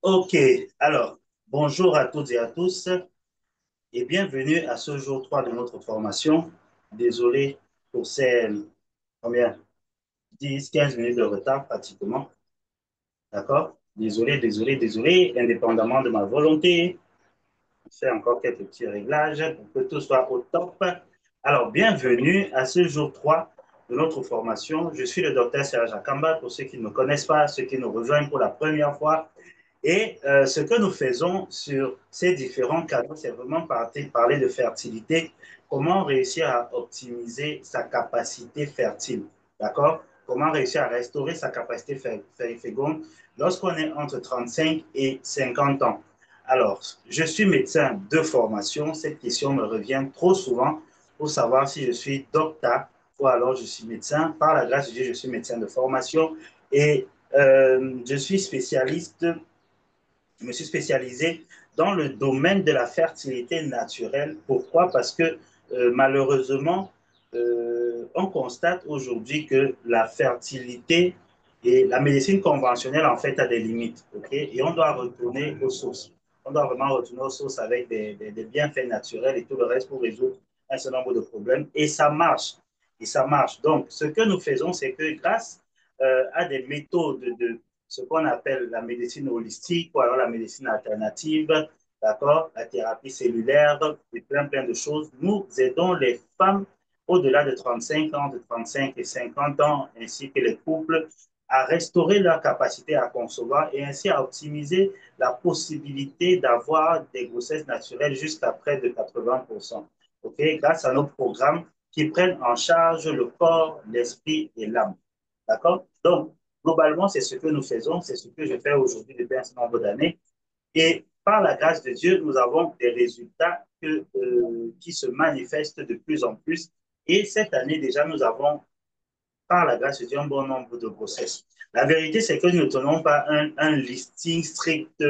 Ok, alors, bonjour à toutes et à tous et bienvenue à ce jour 3 de notre formation. Désolé pour ces combien, 10, 15 minutes de retard pratiquement. D'accord? Désolé, indépendamment de ma volonté. Je fais encore quelques petits réglages pour que tout soit au top. Alors, bienvenue à ce jour 3 de notre formation. Je suis le docteur Serge Akamba, pour ceux qui ne me connaissent pas, ceux qui nous rejoignent pour la première fois. Et ce que nous faisons sur ces différents canaux, c'est vraiment parler de fertilité, comment réussir à optimiser sa capacité fertile, d'accord? Comment réussir à restaurer sa capacité féconde lorsqu'on est entre 35 et 50 ans. Alors, je suis médecin de formation. Cette question me revient trop souvent pour savoir si je suis docteur ou alors je suis médecin. Par la grâce de Dieu, je suis médecin de formation et je suis spécialiste je me suis spécialisé dans le domaine de la fertilité naturelle. Pourquoi? Parce que malheureusement, on constate aujourd'hui que la fertilité et la médecine conventionnelle, en fait, a des limites. Okay? Et on doit retourner aux sources. On doit vraiment retourner aux sources avec des bienfaits naturels et tout le reste pour résoudre un certain nombre de problèmes. Et ça marche. Et ça marche. Donc, ce que nous faisons, c'est que grâce à des méthodes de ce qu'on appelle la médecine holistique ou alors la médecine alternative, d'accord, la thérapie cellulaire et plein de choses. Nous aidons les femmes au-delà de 35 ans, de 35 et 50 ans, ainsi que les couples, à restaurer leur capacité à concevoir et ainsi à optimiser la possibilité d'avoir des grossesses naturelles jusqu'à près de 80%. Okay? Grâce à nos programmes qui prennent en charge le corps, l'esprit et l'âme. D'accord? Donc, globalement, c'est ce que nous faisons, c'est ce que je fais aujourd'hui depuis un certain nombre d'années. Et par la grâce de Dieu, nous avons des résultats qui se manifestent de plus en plus. Et cette année déjà, nous avons, par la grâce de Dieu, un bon nombre de grossesses. La vérité, c'est que nous ne tenons pas un listing strict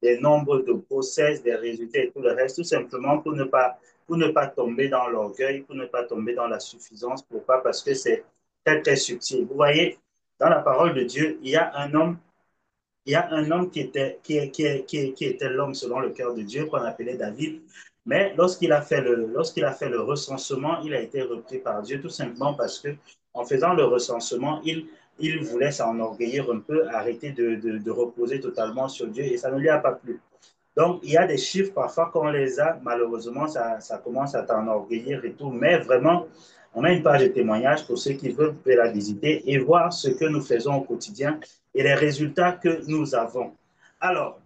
des nombres de grossesses, des résultats et tout le reste, tout simplement pour ne pas tomber dans l'orgueil, pour ne pas tomber dans la suffisance. Pourquoi? Parce que c'est très subtil. Vous voyez, dans la parole de Dieu, il y a un homme qui était l'homme selon le cœur de Dieu, qu'on appelait David. Mais lorsqu'il a fait le recensement, il a été repris par Dieu tout simplement parce que en faisant le recensement, il voulait s'enorgueillir un peu, arrêter de reposer totalement sur Dieu et ça ne lui a pas plu. Donc, il y a des chiffres, parfois, quand on les a, malheureusement, ça commence à t'enorgueillir et tout. Mais vraiment, on a une page de témoignage pour ceux qui veulent la visiter et voir ce que nous faisons au quotidien et les résultats que nous avons. Alors,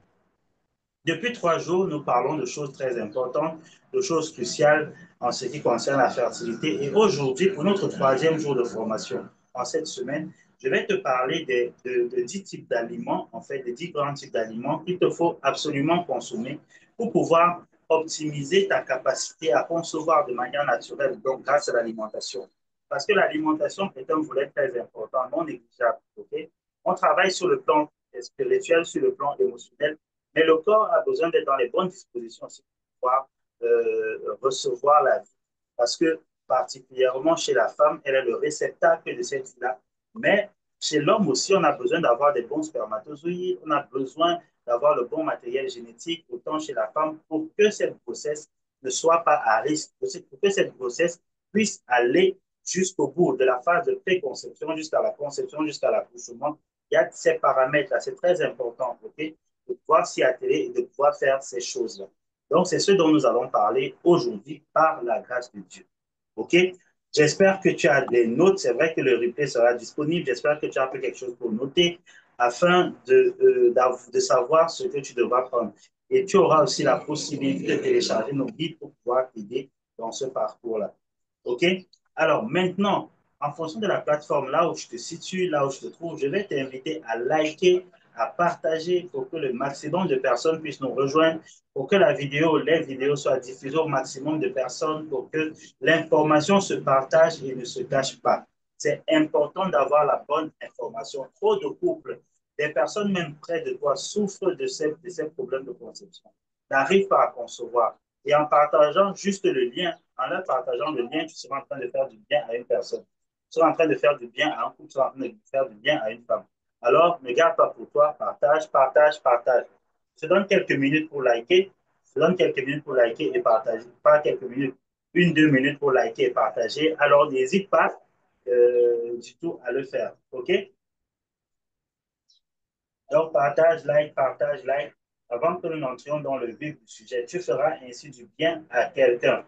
depuis 3 jours, nous parlons de choses très importantes, de choses cruciales en ce qui concerne la fertilité. Et aujourd'hui, pour notre troisième jour de formation en cette semaine, je vais te parler de 10 types d'aliments, en fait, de 10 grands types d'aliments qu'il te faut absolument consommer pour pouvoir optimiser ta capacité à concevoir de manière naturelle, donc grâce à l'alimentation. Parce que l'alimentation est un volet très important, non négligeable. Okay? On travaille sur le plan spirituel, sur le plan émotionnel, mais le corps a besoin d'être dans les bonnes dispositions aussi pour pouvoir recevoir la vie. Parce que particulièrement chez la femme, elle est le réceptacle de cette vie-là. Mais chez l'homme aussi, on a besoin d'avoir des bons spermatozoïdes, on a besoin d'avoir le bon matériel génétique, autant chez la femme, pour que cette grossesse ne soit pas à risque, pour que cette grossesse puisse aller jusqu'au bout de la phase de préconception, jusqu'à la conception, jusqu'à l'accouchement. Il y a ces paramètres-là, c'est très important, ok? De pouvoir s'y atteler et de pouvoir faire ces choses-là. Donc, c'est ce dont nous allons parler aujourd'hui par la grâce de Dieu. OK? J'espère que tu as des notes. C'est vrai que le replay sera disponible. J'espère que tu as fait quelque chose pour noter afin de savoir ce que tu devras prendre. Et tu auras aussi la possibilité de télécharger nos guides pour pouvoir t'aider dans ce parcours-là. OK? Alors maintenant, en fonction de la plateforme là où je te situe, là où je te trouve, je vais t'inviter à liker, à partager pour que le maximum de personnes puissent nous rejoindre, pour que les vidéos soient diffusées au maximum de personnes, pour que l'information se partage et ne se cache pas. C'est important d'avoir la bonne information. Trop de couples, des personnes même près de toi souffrent de ces problèmes de conception, n'arrivent pas à concevoir. Et en partageant juste le lien, en leur partageant le lien, tu seras en train de faire du bien à une personne. Tu seras en train de faire du bien à un couple, tu seras en train de faire du bien à une femme. Alors, ne garde pas pour toi, partage. Je te donne quelques minutes pour liker. Je te donne quelques minutes pour liker et partager. Pas quelques minutes, 1, 2 minutes pour liker et partager. Alors, n'hésite pas du tout à le faire. OK? Donc, partage, like, partage, like. Avant que nous n'entrions dans le vif du sujet, tu feras ainsi du bien à quelqu'un.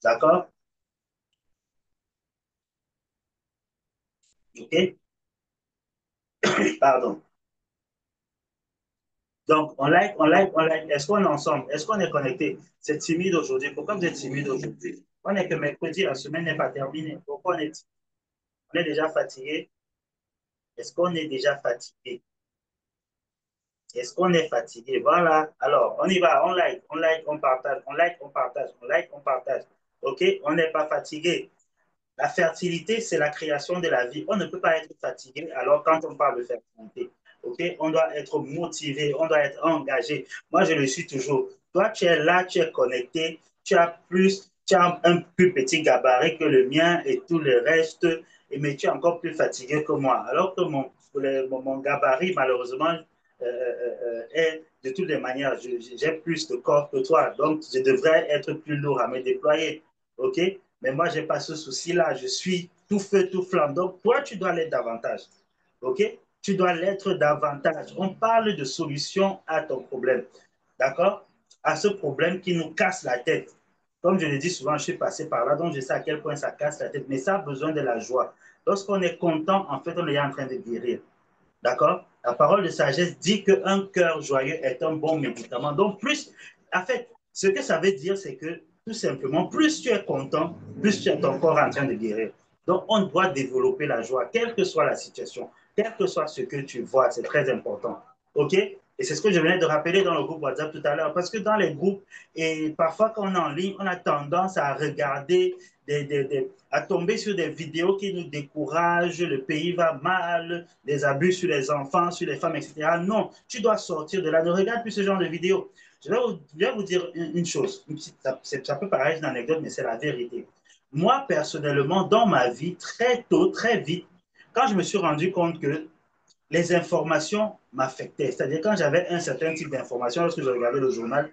D'accord? OK? Pardon. Donc, on like, on like, on like. Est-ce qu'on est ensemble? Est-ce qu'on est connecté? C'est timide aujourd'hui. Pourquoi vous êtes timide aujourd'hui? On est que mercredi, la semaine n'est pas terminée. Pourquoi on est déjà fatigué? Est-ce qu'on est déjà fatigué? Est-ce qu'on est fatigué? Voilà. Alors, on y va. On like, on partage. On like, on partage. On like, on partage. OK? On n'est pas fatigué. La fertilité, c'est la création de la vie. On ne peut pas être fatigué alors quand on parle de fertilité. OK? On doit être motivé, on doit être engagé. Moi, je le suis toujours. Toi, tu es là, tu es connecté, tu as un plus petit gabarit que le mien et tout le reste, mais tu es encore plus fatigué que moi. Alors que mon gabarit, malheureusement, est de toutes les manières, j'ai plus de corps que toi. Donc, je devrais être plus lourd à me déployer. OK? Mais moi, je n'ai pas ce souci-là. Je suis tout feu, tout flamme. Donc, toi, tu dois l'être davantage. OK? Tu dois l'être davantage. On parle de solution à ton problème. D'accord? À ce problème qui nous casse la tête. Comme je le dis souvent, je suis passé par là, donc je sais à quel point ça casse la tête. Mais ça a besoin de la joie. Lorsqu'on est content, en fait, on est en train de guérir. D'accord? La parole de sagesse dit qu'un cœur joyeux est un bon médicament. Donc, plus, en fait, ce que ça veut dire, c'est que tout simplement, plus tu es content, plus tu es ton corps en train de guérir. Donc, on doit développer la joie, quelle que soit la situation, quel que soit ce que tu vois, c'est très important. OK? Et c'est ce que je venais de rappeler dans le groupe WhatsApp tout à l'heure, parce que dans les groupes, et parfois quand on est en ligne, on a tendance à regarder à tomber sur des vidéos qui nous découragent, le pays va mal, des abus sur les enfants, sur les femmes, etc. Non, tu dois sortir de là. Ne regarde plus ce genre de vidéos. Je vais vous dire une chose. Ça peut paraître une anecdote, mais c'est la vérité. Moi, personnellement, dans ma vie, très tôt, très vite, quand je me suis rendu compte que les informations m'affectaient, c'est-à-dire quand j'avais un certain type d'information, lorsque je regardais le journal,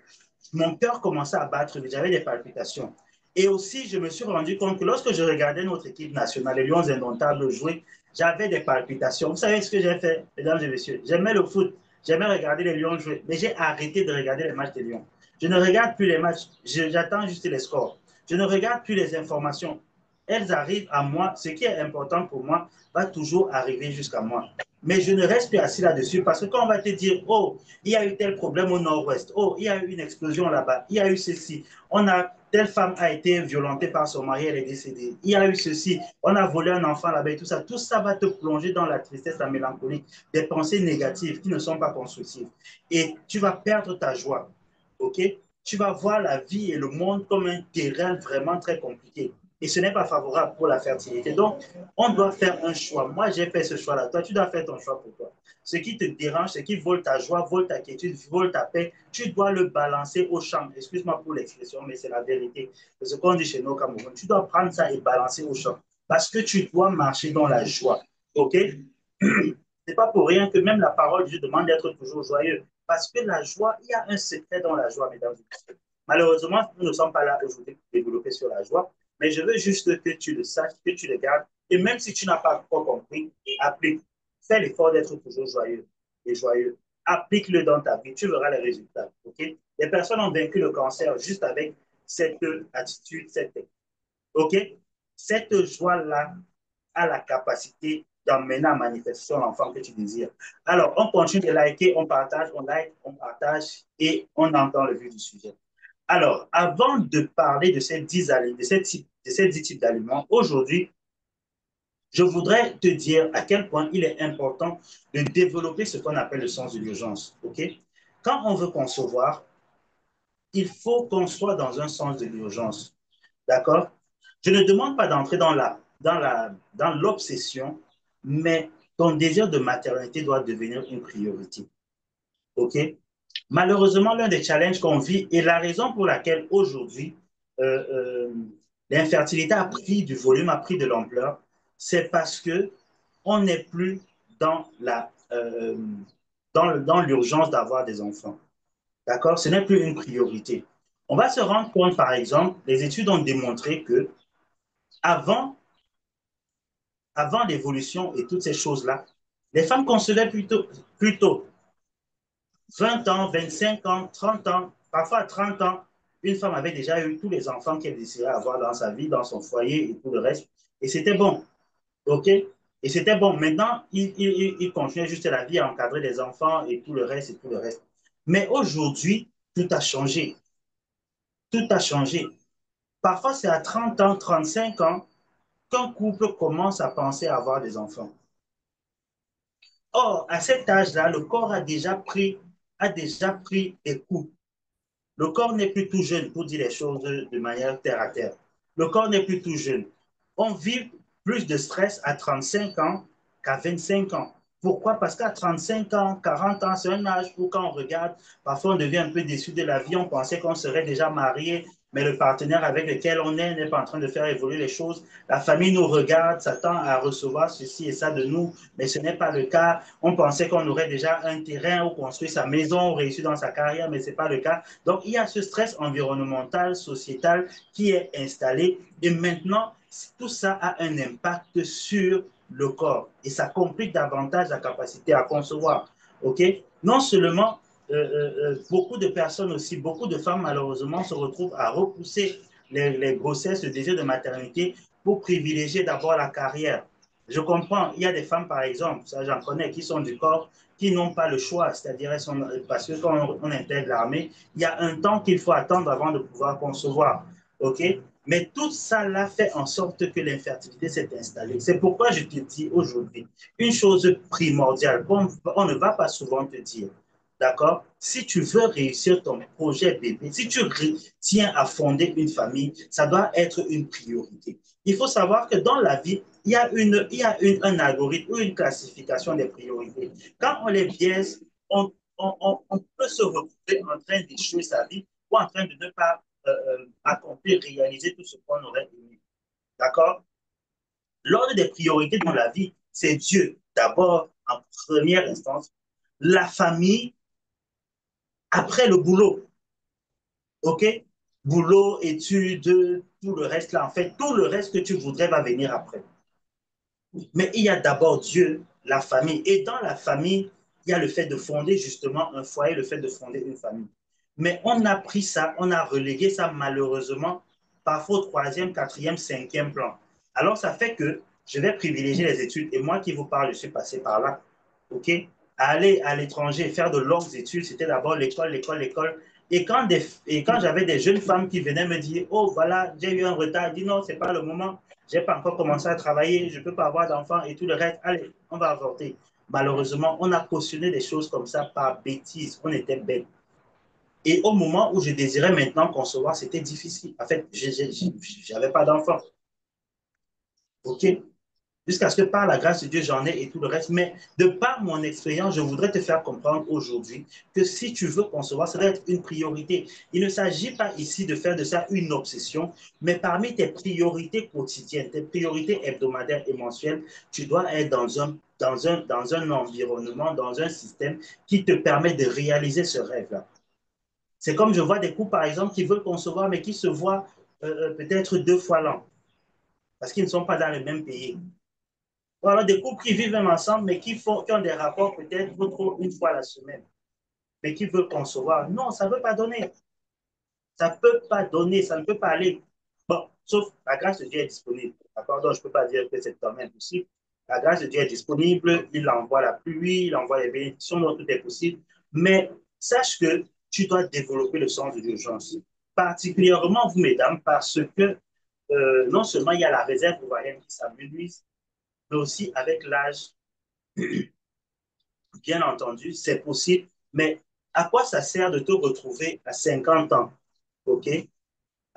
mon cœur commençait à battre, j'avais des palpitations. Et aussi, je me suis rendu compte que lorsque je regardais notre équipe nationale, les Lions indomptables jouer, j'avais des palpitations. Vous savez ce que j'ai fait, mesdames et messieurs? J'aimais le foot, j'aimais regarder les Lions jouer, mais j'ai arrêté de regarder les matchs des Lions. Je ne regarde plus les matchs, j'attends juste les scores. Je ne regarde plus les informations. Elles arrivent à moi. Ce qui est important pour moi va toujours arriver jusqu'à moi. Mais je ne reste plus assis là-dessus parce que quand on va te dire, oh, il y a eu tel problème au nord-ouest, oh, il y a eu une explosion là-bas, il y a eu ceci, telle femme a été violentée par son mari, elle est décédée, il y a eu ceci, on a volé un enfant là-bas et tout ça va te plonger dans la tristesse, la mélancolie, des pensées négatives qui ne sont pas constructives. Et tu vas perdre ta joie, ok? Tu vas voir la vie et le monde comme un terrain vraiment très compliqué. Et ce n'est pas favorable pour la fertilité. Donc, on doit faire un choix. Moi, j'ai fait ce choix-là. Toi, tu dois faire ton choix pour toi. Ce qui te dérange, ce qui vole ta joie, vole ta quiétude, vole ta paix, tu dois le balancer au champ. Excuse-moi pour l'expression, mais c'est la vérité. C'est ce qu'on dit chez nous au Cameroun. Tu dois prendre ça et balancer au champ. Parce que tu dois marcher dans la joie. OK? C'est pas pour rien que même la parole de Dieu demande d'être toujours joyeux. Parce que la joie, il y a un secret dans la joie, mesdames et messieurs. Malheureusement, nous ne sommes pas là aujourd'hui pour développer sur la joie, mais je veux juste que tu le saches, que tu le gardes. Et même si tu n'as pas encore compris, applique. Fais l'effort d'être toujours joyeux et joyeux. Applique-le dans ta vie, tu verras les résultats. Okay? Les personnes ont vaincu le cancer juste avec cette attitude, cette technique. OK? Cette joie-là a la capacité d'emmener à manifestation l'enfant que tu désires. Alors, on continue de liker, on partage, on like, on partage et on entend le vue du sujet. Alors, avant de parler de ces 10, de ces 10 types d'aliments, aujourd'hui, je voudrais te dire à quel point il est important de développer ce qu'on appelle le sens de l'urgence. Okay? Quand on veut concevoir, il faut qu'on soit dans un sens de l'urgence. D'accord? Je ne demande pas d'entrer dans l'obsession, mais ton désir de maternité doit devenir une priorité. OK? Malheureusement, l'un des challenges qu'on vit et la raison pour laquelle aujourd'hui euh, euh, l'infertilité a pris du volume, a pris de l'ampleur, c'est parce que on n'est plus dans l'urgence d'avoir des enfants. D'accord? Ce n'est plus une priorité. On va se rendre compte, par exemple, les études ont démontré que avant, avant l'évolution et toutes ces choses-là, les femmes concevaient plutôt 20 ans, 25 ans, 30 ans, parfois à 30 ans. Une femme avait déjà eu tous les enfants qu'elle désirait avoir dans sa vie, dans son foyer et tout le reste. Et c'était bon. OK? Et c'était bon. Maintenant, il continuait juste la vie à encadrer les enfants et tout le reste et tout le reste. Mais aujourd'hui, tout a changé. Tout a changé. Parfois, c'est à 30 ans, 35 ans qu'un couple commence à penser à avoir des enfants. Or, à cet âge-là, le corps a déjà pris des coups. Le corps n'est plus tout jeune pour dire les choses de manière terre à terre. Le corps n'est plus tout jeune. On vit plus de stress à 35 ans qu'à 25 ans. Pourquoi? Parce qu'à 35 ans, 40 ans, c'est un âge où quand on regarde, parfois on devient un peu déçu de la vie, on pensait qu'on serait déjà marié, mais le partenaire avec lequel on est n'est pas en train de faire évoluer les choses. La famille nous regarde, s'attend à recevoir ceci et ça de nous, mais ce n'est pas le cas. On pensait qu'on aurait déjà un terrain où construire sa maison, réussir dans sa carrière, mais ce n'est pas le cas. Donc, il y a ce stress environnemental, sociétal qui est installé et maintenant, tout ça a un impact sur le corps et ça complique davantage la capacité à concevoir. OK? Non seulement beaucoup de personnes aussi, beaucoup de femmes malheureusement se retrouvent à repousser les grossesses, le désir de maternité pour privilégier d'abord la carrière. Je comprends, il y a des femmes par exemple, ça j'en connais, qui sont du corps, qui n'ont pas le choix, c'est-à-dire parce que quand on intègre l'armée, il y a un temps qu'il faut attendre avant de pouvoir concevoir. OK? Mais tout ça là fait en sorte que l'infertilité s'est installée. C'est pourquoi je te dis aujourd'hui une chose primordiale qu'on on ne va pas souvent te dire. D'accord? Si tu veux réussir ton projet bébé, si tu tiens à fonder une famille, ça doit être une priorité. Il faut savoir que dans la vie, un algorithme ou une classification des priorités. Quand on les biaise, on peut se retrouver en train d'échouer sa vie ou en train de ne pas accomplir, réaliser tout ce qu'on aurait aimé. D'accord? L'ordre des priorités dans la vie, c'est Dieu d'abord en première instance, la famille après le boulot. OK? Boulot, études, tout le reste là, en fait, tout le reste que tu voudrais va venir après. Mais il y a d'abord Dieu, la famille. Et dans la famille, il y a le fait de fonder justement un foyer, le fait de fonder une famille. Mais on a pris ça, on a relégué ça malheureusement, parfois au troisième, quatrième, cinquième plan. Alors ça fait que je vais privilégier les études. Et moi qui vous parle, je suis passé par là. OK? Aller à l'étranger, faire de longues études, c'était d'abord l'école, l'école, l'école. Et quand j'avais des jeunes femmes qui venaient me dire, oh voilà, j'ai eu un retard, je dis non, ce n'est pas le moment, j'ai pas encore commencé à travailler, je ne peux pas avoir d'enfants et tout le reste, allez, on va avorter. Malheureusement, on a cautionné des choses comme ça par bêtise, on était bêtes. Et au moment où je désirais maintenant concevoir, c'était difficile. En fait, je n'avais pas d'enfants. OK? Jusqu'à ce que par la grâce de Dieu, j'en ai et tout le reste. Mais de par mon expérience, je voudrais te faire comprendre aujourd'hui que si tu veux concevoir, ça doit être une priorité. Il ne s'agit pas ici de faire de ça une obsession, mais parmi tes priorités quotidiennes, tes priorités hebdomadaires et mensuelles, tu dois être dans un environnement, dans un système qui te permet de réaliser ce rêve-là. C'est comme je vois des couples, par exemple, qui veulent concevoir, mais qui se voient peut-être 2 fois l'an, parce qu'ils ne sont pas dans le même pays. Voilà, des couples qui vivent même ensemble, mais qui ont des rapports peut-être une fois la semaine, mais qui veulent concevoir. Non, ça ne veut pas donner. Ça ne peut pas donner, ça ne peut pas aller. Bon, sauf la grâce de Dieu est disponible. D'accord? Donc, je ne peux pas dire que c'est quand même possible. La grâce de Dieu est disponible, il envoie la pluie, il envoie les bénédictions, donc tout est possible. Mais sache que tu dois développer le sens de l'urgence. Particulièrement vous, mesdames, parce que non seulement il y a la réserve ovarienne qui s'amenuise, mais aussi avec l'âge, bien entendu, c'est possible. Mais à quoi ça sert de te retrouver à 50 ans, OK,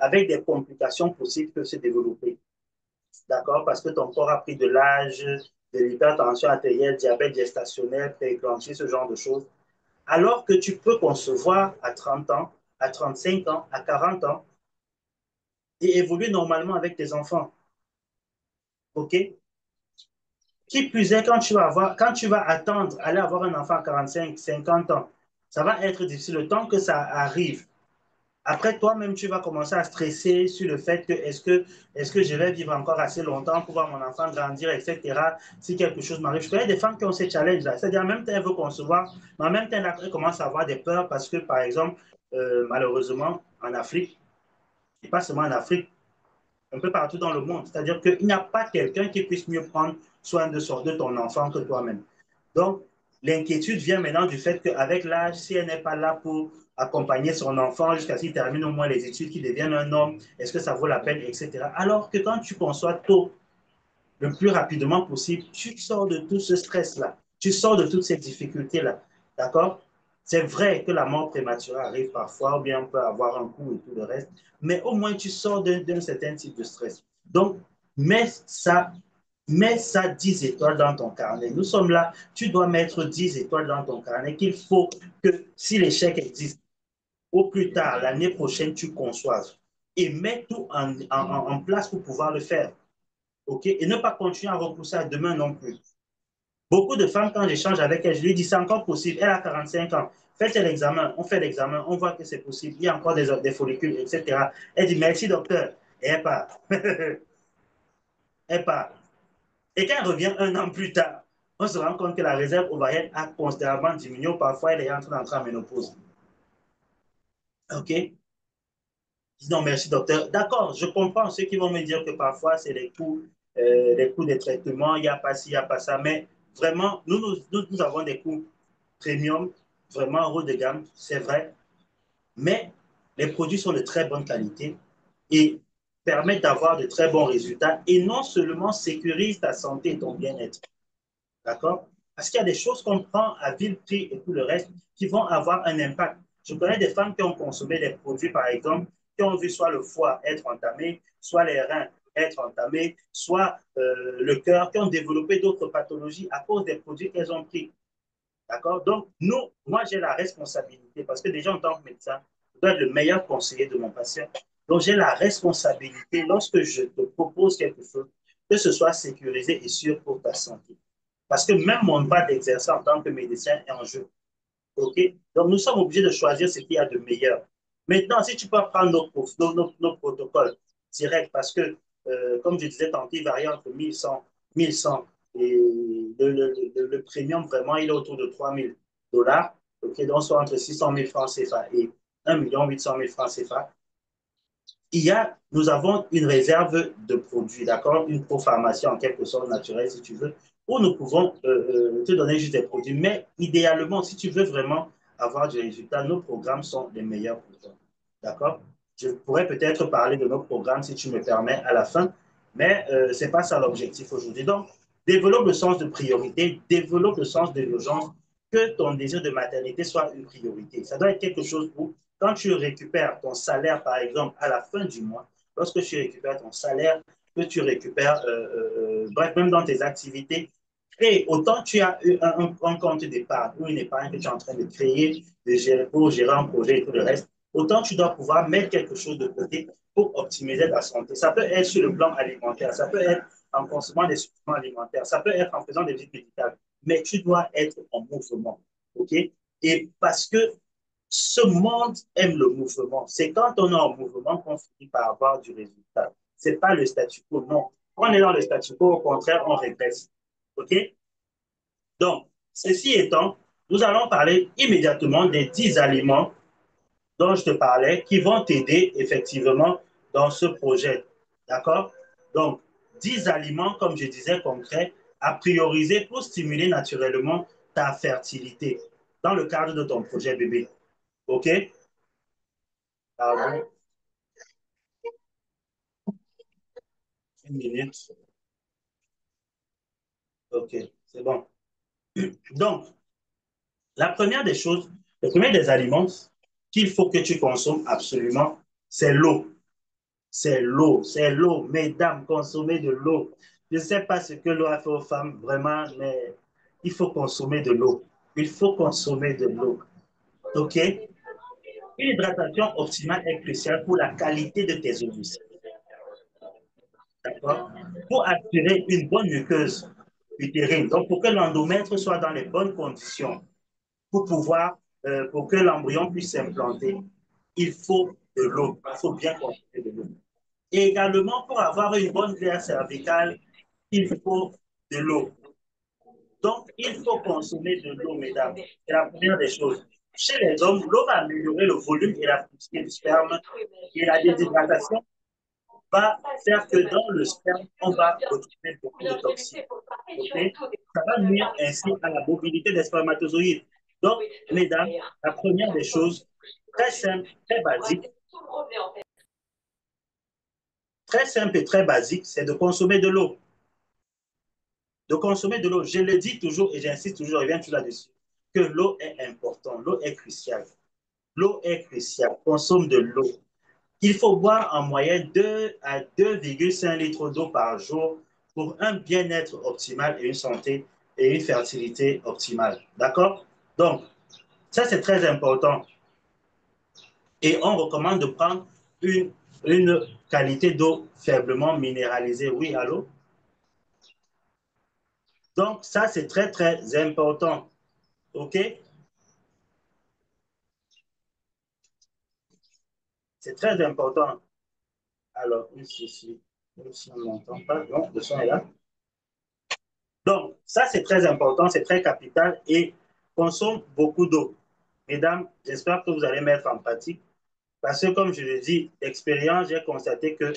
avec des complications possibles qui peuvent se développer, d'accord, parce que ton corps a pris de l'âge, de l'hypertension artérielle, diabète gestationnel, prééclampsie, ce genre de choses, alors que tu peux concevoir à 30 ans, à 35 ans, à 40 ans et évoluer normalement avec tes enfants, OK? Qui plus est, quand tu vas attendre, aller avoir un enfant à 45, 50 ans, Ça va être difficile le temps que ça arrive. Après, toi-même, tu vas commencer à stresser sur le fait que est-ce que je vais vivre encore assez longtemps pour voir mon enfant grandir, etc. Si quelque chose m'arrive. Je connais des femmes qui ont ces challenges-là. C'est-à-dire, en même temps, elles veulent concevoir, mais en même temps, elles commencent à avoir des peurs parce que, par exemple, malheureusement, en Afrique, et pas seulement en Afrique, un peu partout dans le monde, c'est-à-dire qu'il n'y a pas quelqu'un qui puisse mieux prendre soin de ton enfant que toi-même. Donc, l'inquiétude vient maintenant du fait qu'avec l'âge, si elle n'est pas là pour accompagner son enfant jusqu'à ce qu'il termine au moins les études, qu'il devienne un homme, est-ce que ça vaut la peine, etc. Alors que quand tu conçois tôt, le plus rapidement possible, tu sors de tout ce stress-là, tu sors de toutes ces difficultés-là, d'accord? C'est vrai que la mort prématurée arrive parfois, ou bien on peut avoir un coup et tout le reste, mais au moins tu sors d'un certain type de stress. Donc, mets ça 10 étoiles dans ton carnet. Nous sommes là, tu dois mettre 10 étoiles dans ton carnet qu'il faut que si l'échec existe, au plus tard, l'année prochaine, tu conçoives. Et mets tout en place pour pouvoir le faire. OK? Et ne pas continuer à repousser à demain non plus. Beaucoup de femmes, quand j'échange avec elles, je lui dis c'est encore possible. Elle a 45 ans. Faites l'examen, on fait l'examen, on voit que c'est possible. Il y a encore des follicules, etc. Elle dit merci docteur. Et elle part. Elle part. Et quand elle revient un an plus tard, on se rend compte que la réserve ovarienne a considérablement diminué. Parfois, elle est en train d'entrer en ménopause. OK? Non, merci, docteur. D'accord, je comprends ceux qui vont me dire que parfois, c'est les coûts des traitements, il n'y a pas ci, il n'y a pas ça. Mais vraiment, nous avons des coûts premium, vraiment haut de gamme, c'est vrai. Mais les produits sont de très bonne qualité et permettent d'avoir de très bons résultats et non seulement sécurisent ta santé et ton bien-être. D'accord? Parce qu'il y a des choses qu'on prend à vil prix et tout le reste qui vont avoir un impact. Je connais des femmes qui ont consommé des produits, par exemple, qui ont vu soit le foie être entamé, soit les reins être entamés, soit le cœur, qui ont développé d'autres pathologies à cause des produits qu'elles ont pris. D'accord? Donc, moi, j'ai la responsabilité, parce que déjà, en tant que médecin, je dois être le meilleur conseiller de mon patient. Donc, j'ai la responsabilité, lorsque je te propose quelque chose, que ce soit sécurisé et sûr pour ta santé. Parce que même mon droit d'exercer en tant que médecin est en jeu. OK? Donc, nous sommes obligés de choisir ce qu'il y a de meilleur. Maintenant, si tu peux prendre nos protocoles directs, parce que, comme je disais tantôt, il varie entre 1100 et le premium, vraiment, il est autour de 3 000 $. OK? Donc, soit entre 600 000 francs CFA et 1 800 000 francs CFA. Nous avons une réserve de produits, d'accord? Une propharmacie en quelque sorte naturelle, si tu veux, où nous pouvons te donner juste des produits. Mais idéalement, si tu veux vraiment avoir du résultat, nos programmes sont les meilleurs pour toi. D'accord? Je pourrais peut-être parler de nos programmes si tu me permets à la fin, mais ce n'est pas ça l'objectif aujourd'hui. Donc, développe le sens de priorité, développe le sens de l'urgence, que ton désir de maternité soit une priorité. Ça doit être quelque chose où, quand tu récupères ton salaire, par exemple, à la fin du mois, lorsque tu récupères ton salaire, que tu récupères, bref, même dans tes activités, et autant tu as un compte d'épargne ou une épargne que tu es en train de créer pour gérer un projet et tout le reste, autant tu dois pouvoir mettre quelque chose de côté pour optimiser ta santé. Ça peut être sur le plan alimentaire, ça peut être en consommant des suppléments alimentaires, ça peut être en faisant des visites médicales, mais tu dois être en mouvement. OK? Et parce que ce monde aime le mouvement. C'est quand on est en mouvement qu'on finit par avoir du résultat. Ce n'est pas le statu quo, non. Quand on est dans le statu quo, au contraire, on régresse. OK? Donc, ceci étant, nous allons parler immédiatement des 10 aliments dont je te parlais qui vont t'aider effectivement dans ce projet. D'accord? Donc, 10 aliments, comme je disais, concrets à prioriser pour stimuler naturellement ta fertilité dans le cadre de ton projet bébé. OK? Pardon, une minute. OK, c'est bon. Donc, la première des choses, le premier des aliments qu'il faut que tu consommes absolument, c'est l'eau. C'est l'eau, c'est l'eau. Mesdames, consommez de l'eau. Je ne sais pas ce que l'eau a fait aux femmes, vraiment, mais il faut consommer de l'eau. Il faut consommer de l'eau. OK? Une hydratation optimale est cruciale pour la qualité de tes ovules. D'accord? Pour assurer une bonne muqueuse utérine. Donc, pour que l'endomètre soit dans les bonnes conditions pour pouvoir pour que l'embryon puisse s'implanter, il faut de l'eau. Il faut bien consommer de l'eau. Et également, pour avoir une bonne glaire cervicale, il faut de l'eau. Donc, il faut consommer de l'eau, mesdames. C'est la première des choses. Chez les hommes, l'eau va améliorer le volume et la fluidité du sperme. Et la déshydratation va faire que dans le sperme, on va retrouver beaucoup de toxines. Okay? Ça va nuire ainsi à la mobilité des spermatozoïdes. Donc, mesdames, la première des choses, très simple, très simple et très basique, c'est de consommer de l'eau. De consommer de l'eau. Je le dis toujours et j'insiste toujours, je reviens toujours là-dessus, que l'eau est importante, l'eau est cruciale. L'eau est cruciale. Consomme de l'eau. Il faut boire en moyenne 2 à 2,5 litres d'eau par jour pour un bien-être optimal et une santé et une fertilité optimale. D'accord? Donc, ça, c'est très important. Et on recommande de prendre une qualité d'eau faiblement minéralisée. Oui, allô? Donc, ça, c'est très, très important. OK? C'est très important. Alors, ici, même si on n'entend pas, non, le son est là. Donc, ça, c'est très important, c'est très capital et consomme beaucoup d'eau. Mesdames, j'espère que vous allez mettre en pratique parce que, comme je le dis, d'expérience, j'ai constaté que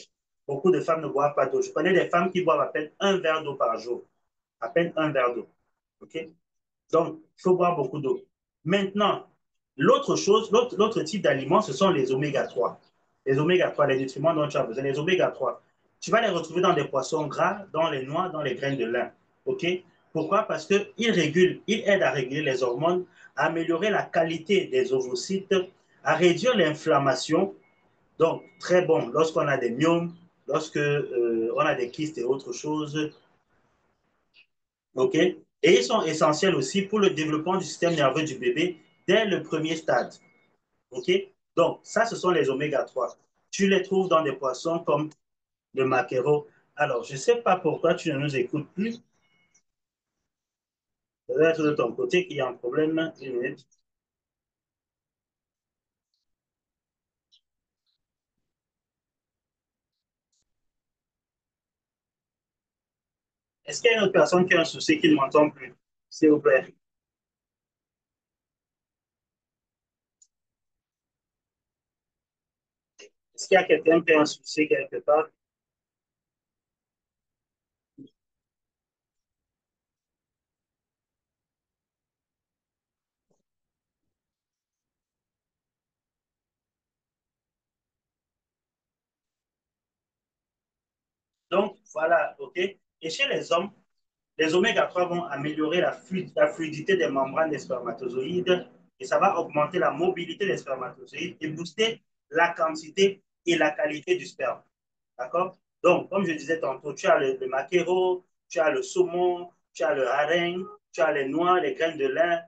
beaucoup de femmes ne boivent pas d'eau. Je connais des femmes qui boivent à peine un verre d'eau par jour. À peine un verre d'eau. OK? Donc, il faut boire beaucoup d'eau. Maintenant, l'autre chose, l'autre type d'aliments, ce sont les oméga 3. Les oméga 3, les nutriments dont tu as besoin, les oméga 3. Tu vas les retrouver dans des poissons gras, dans les noix, dans les graines de lin. OK? Pourquoi? Parce qu'ils régulent, ils aident à réguler les hormones, à améliorer la qualité des ovocytes, à réduire l'inflammation. Donc, très bon lorsqu'on a des myomes, lorsque on a des kystes et autres choses, OK? Et ils sont essentiels aussi pour le développement du système nerveux du bébé dès le premier stade. OK? Donc, ça, ce sont les oméga 3. Tu les trouves dans des poissons comme le maquereau. Alors, je ne sais pas pourquoi tu ne nous écoutes plus. Ça doit être de ton côté qu'il y a un problème. Une minute. Est-ce qu'il y a une autre personne qui a un souci qui ne m'entend plus? S'il vous plaît. Est-ce qu'il y a quelqu'un qui a un souci quelque part? Donc, voilà, OK? Et chez les oméga 3 vont améliorer la fluidité des membranes des spermatozoïdes et ça va augmenter la mobilité des spermatozoïdes et booster la quantité et la qualité du sperme. D'accord? Donc, comme je disais tantôt, tu as le maquereau, tu as le saumon, tu as le hareng, tu as les noix, les graines de lin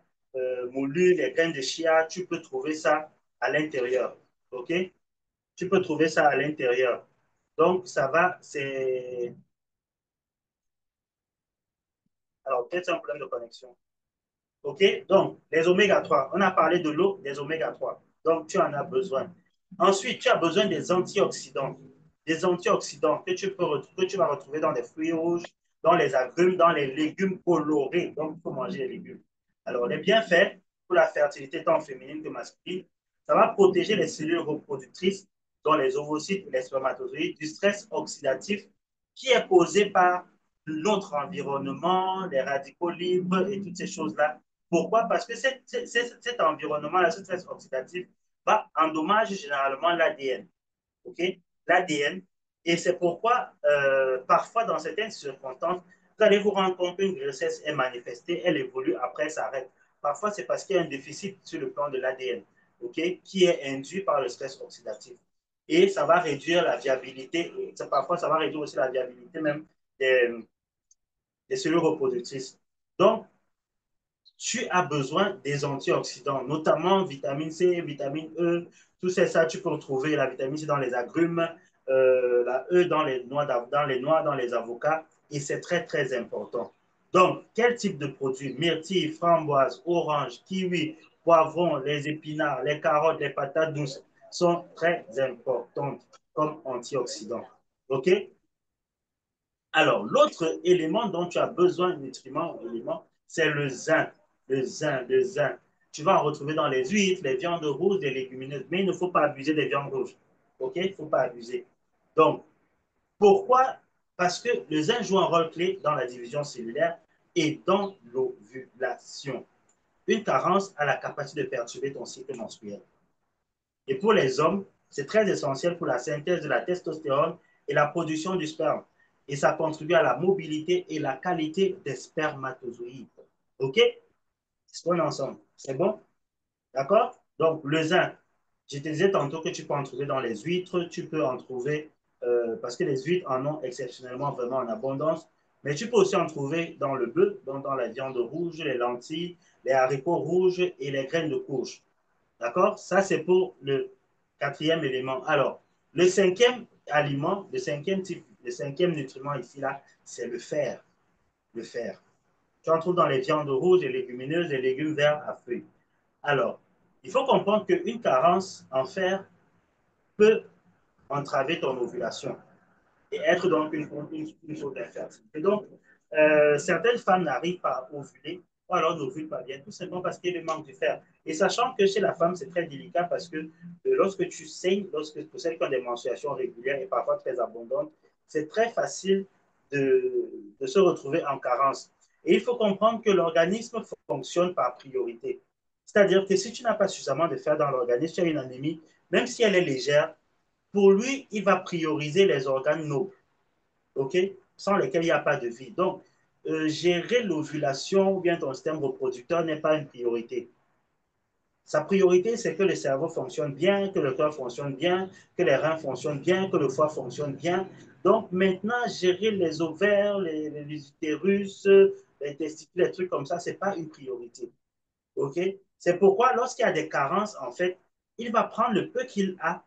moulues, les graines de chia, tu peux trouver ça à l'intérieur. OK? Tu peux trouver ça à l'intérieur. Donc, ça va, c'est. Alors, peut-être c'est un problème de connexion. OK? Donc, les oméga 3. On a parlé de l'eau, des oméga 3. Donc, tu en as besoin. Ensuite, tu as besoin des antioxydants. Des antioxydants que tu vas retrouver dans les fruits rouges, dans les agrumes, dans les légumes colorés. Donc, il faut manger les légumes. Alors, les bienfaits pour la fertilité tant féminine que masculine, ça va protéger les cellules reproductrices, dont les ovocytes et les spermatozoïdes, du stress oxydatif qui est causé par notre environnement, les radicaux libres et toutes ces choses-là. Pourquoi? Parce que cet environnement-là, ce stress oxydatif, va endommager généralement l'ADN. OK? L'ADN. Et c'est pourquoi, parfois, dans certaines circonstances, vous allez vous rendre compte qu'une grossesse est manifestée, elle évolue, après, elle s'arrête. Parfois, c'est parce qu'il y a un déficit sur le plan de l'ADN, OK, qui est induit par le stress oxydatif. Et ça va réduire la viabilité, parfois, ça va réduire aussi la viabilité même des cellules reproductrices. Donc, tu as besoin des antioxydants, notamment vitamine C, vitamine E, tout ça, tu peux retrouver la vitamine C dans les agrumes, la E dans les avocats, et c'est très, très important. Donc, quel type de produit? Myrtille, framboise, orange, kiwi, poivrons, les épinards, les carottes, les patates douces sont très importantes comme antioxydants. OK? Alors, l'autre élément dont tu as besoin, nutriment, élément, c'est le zinc. Le zinc, le zinc. Tu vas en retrouver dans les huîtres, les viandes rouges, les légumineuses. Mais il ne faut pas abuser des viandes rouges. OK? Il ne faut pas abuser. Donc, pourquoi? Parce que le zinc joue un rôle clé dans la division cellulaire et dans l'ovulation. Une carence a la capacité de perturber ton cycle menstruel. Et pour les hommes, c'est très essentiel pour la synthèse de la testostérone et la production du sperme. Et ça contribue à la mobilité et la qualité des spermatozoïdes. OK? Est-ce qu'on est ensemble? C'est bon? D'accord? Donc, le zinc, je te disais tantôt que tu peux en trouver dans les huîtres, tu peux en trouver, parce que les huîtres en ont exceptionnellement vraiment en abondance, mais tu peux aussi en trouver dans le bœuf, dans la viande rouge, les lentilles, les haricots rouges et les graines de courge. D'accord? Ça, c'est pour le quatrième élément. Alors, le cinquième aliment, le cinquième type, le cinquième nutriment ici, là, c'est le fer. Le fer. Tu en trouves dans les viandes rouges, les légumineuses, les légumes verts à feuilles. Alors, il faut comprendre qu'une carence en fer peut entraver ton ovulation et être donc une source d'infertilité. Donc, certaines femmes n'arrivent pas à ovuler ou alors n'ovulent pas bien, tout simplement parce qu'il y a le manque de fer. Et sachant que chez la femme, c'est très délicat parce que lorsque tu saignes, pour celles qui ont des menstruations régulières et parfois très abondantes, c'est très facile de se retrouver en carence. Et il faut comprendre que l'organisme fonctionne par priorité. C'est-à-dire que si tu n'as pas suffisamment de fer dans l'organisme, tu as une anémie, même si elle est légère, pour lui, il va prioriser les organes nobles, OK, sans lesquels il n'y a pas de vie. Donc, gérer l'ovulation ou bien ton système reproducteur n'est pas une priorité. Sa priorité, c'est que le cerveau fonctionne bien, que le cœur fonctionne bien, que les reins fonctionnent bien, que le foie fonctionne bien. Donc, maintenant, gérer les ovaires, les utérus, les testicules, les trucs comme ça, ce n'est pas une priorité. OK? C'est pourquoi, lorsqu'il y a des carences, en fait, il va prendre le peu qu'il a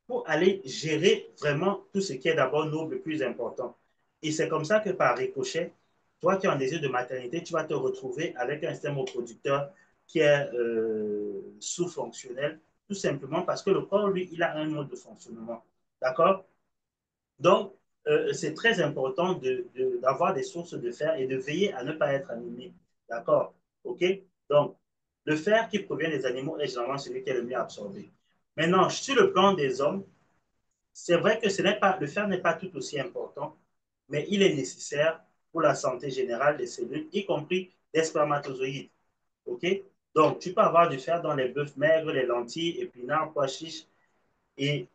pour aller gérer vraiment tout ce qui est d'abord noble, le plus important. Et c'est comme ça que par ricochet, toi qui as un désir de maternité, tu vas te retrouver avec un système reproducteur qui est sous-fonctionnel, tout simplement parce que le corps, lui, il a un mode de fonctionnement. D'accord? Donc, c'est très important d'avoir des sources de fer et de veiller à ne pas être anémie. D'accord? OK? Donc, le fer qui provient des animaux est généralement celui qui est le mieux absorbé. Maintenant, sur le plan des hommes, c'est vrai que le fer n'est pas tout aussi important, mais il est nécessaire pour la santé générale des cellules, y compris des spermatozoïdes. OK? Donc, tu peux avoir du fer dans les bœufs maigres, les lentilles, épinards, pois chiches, et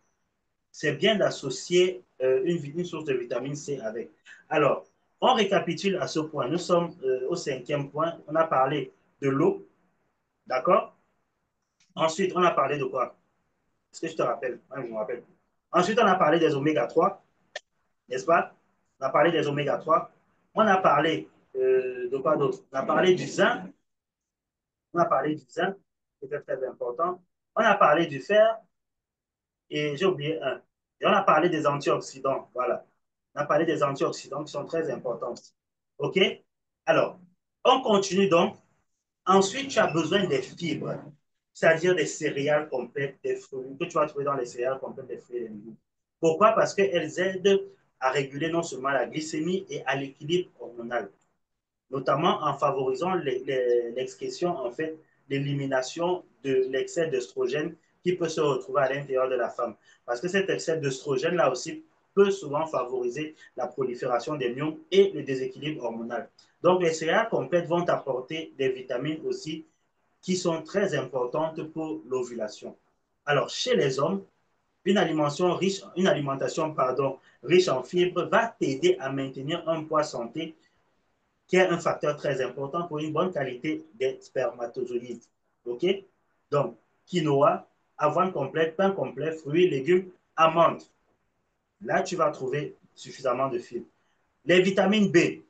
c'est bien d'associer une source de vitamine C avec. Alors, on récapitule à ce point. Nous sommes au cinquième point. On a parlé de l'eau, d'accord? Ensuite, on a parlé de quoi? Est-ce que je te rappelle? Moi, je me rappelle. Ensuite, on a parlé des oméga 3, n'est-ce pas? On a parlé des oméga 3. On a parlé de quoi d'autre? On a parlé du zinc. On a parlé du zinc, qui était très important. On a parlé du fer et j'ai oublié un. Et on a parlé des antioxydants. Voilà. On a parlé des antioxydants qui sont très importants. OK? Alors, on continue donc. Ensuite, tu as besoin des fibres, c'est-à-dire des céréales complètes, des fruits, que tu vas trouver dans les céréales complètes, des fruits et des légumes. Pourquoi? Parce qu'elles aident à réguler non seulement la glycémie et à l'équilibre hormonal, notamment en favorisant l'excrétion, en fait, l'élimination de l'excès d'œstrogène qui peut se retrouver à l'intérieur de la femme. Parce que cet excès d'œstrogène-là aussi peut souvent favoriser la prolifération des myoses et le déséquilibre hormonal. Donc, les céréales complètes vont apporter des vitamines aussi qui sont très importantes pour l'ovulation. Alors, chez les hommes, une alimentation riche en fibres va t'aider à maintenir un poids santé qui est un facteur très important pour une bonne qualité des spermatozoïdes. OK? Donc, quinoa, avoine complète, pain complet, fruits, légumes, amandes. Là, tu vas trouver suffisamment de fibres. Les vitamines B,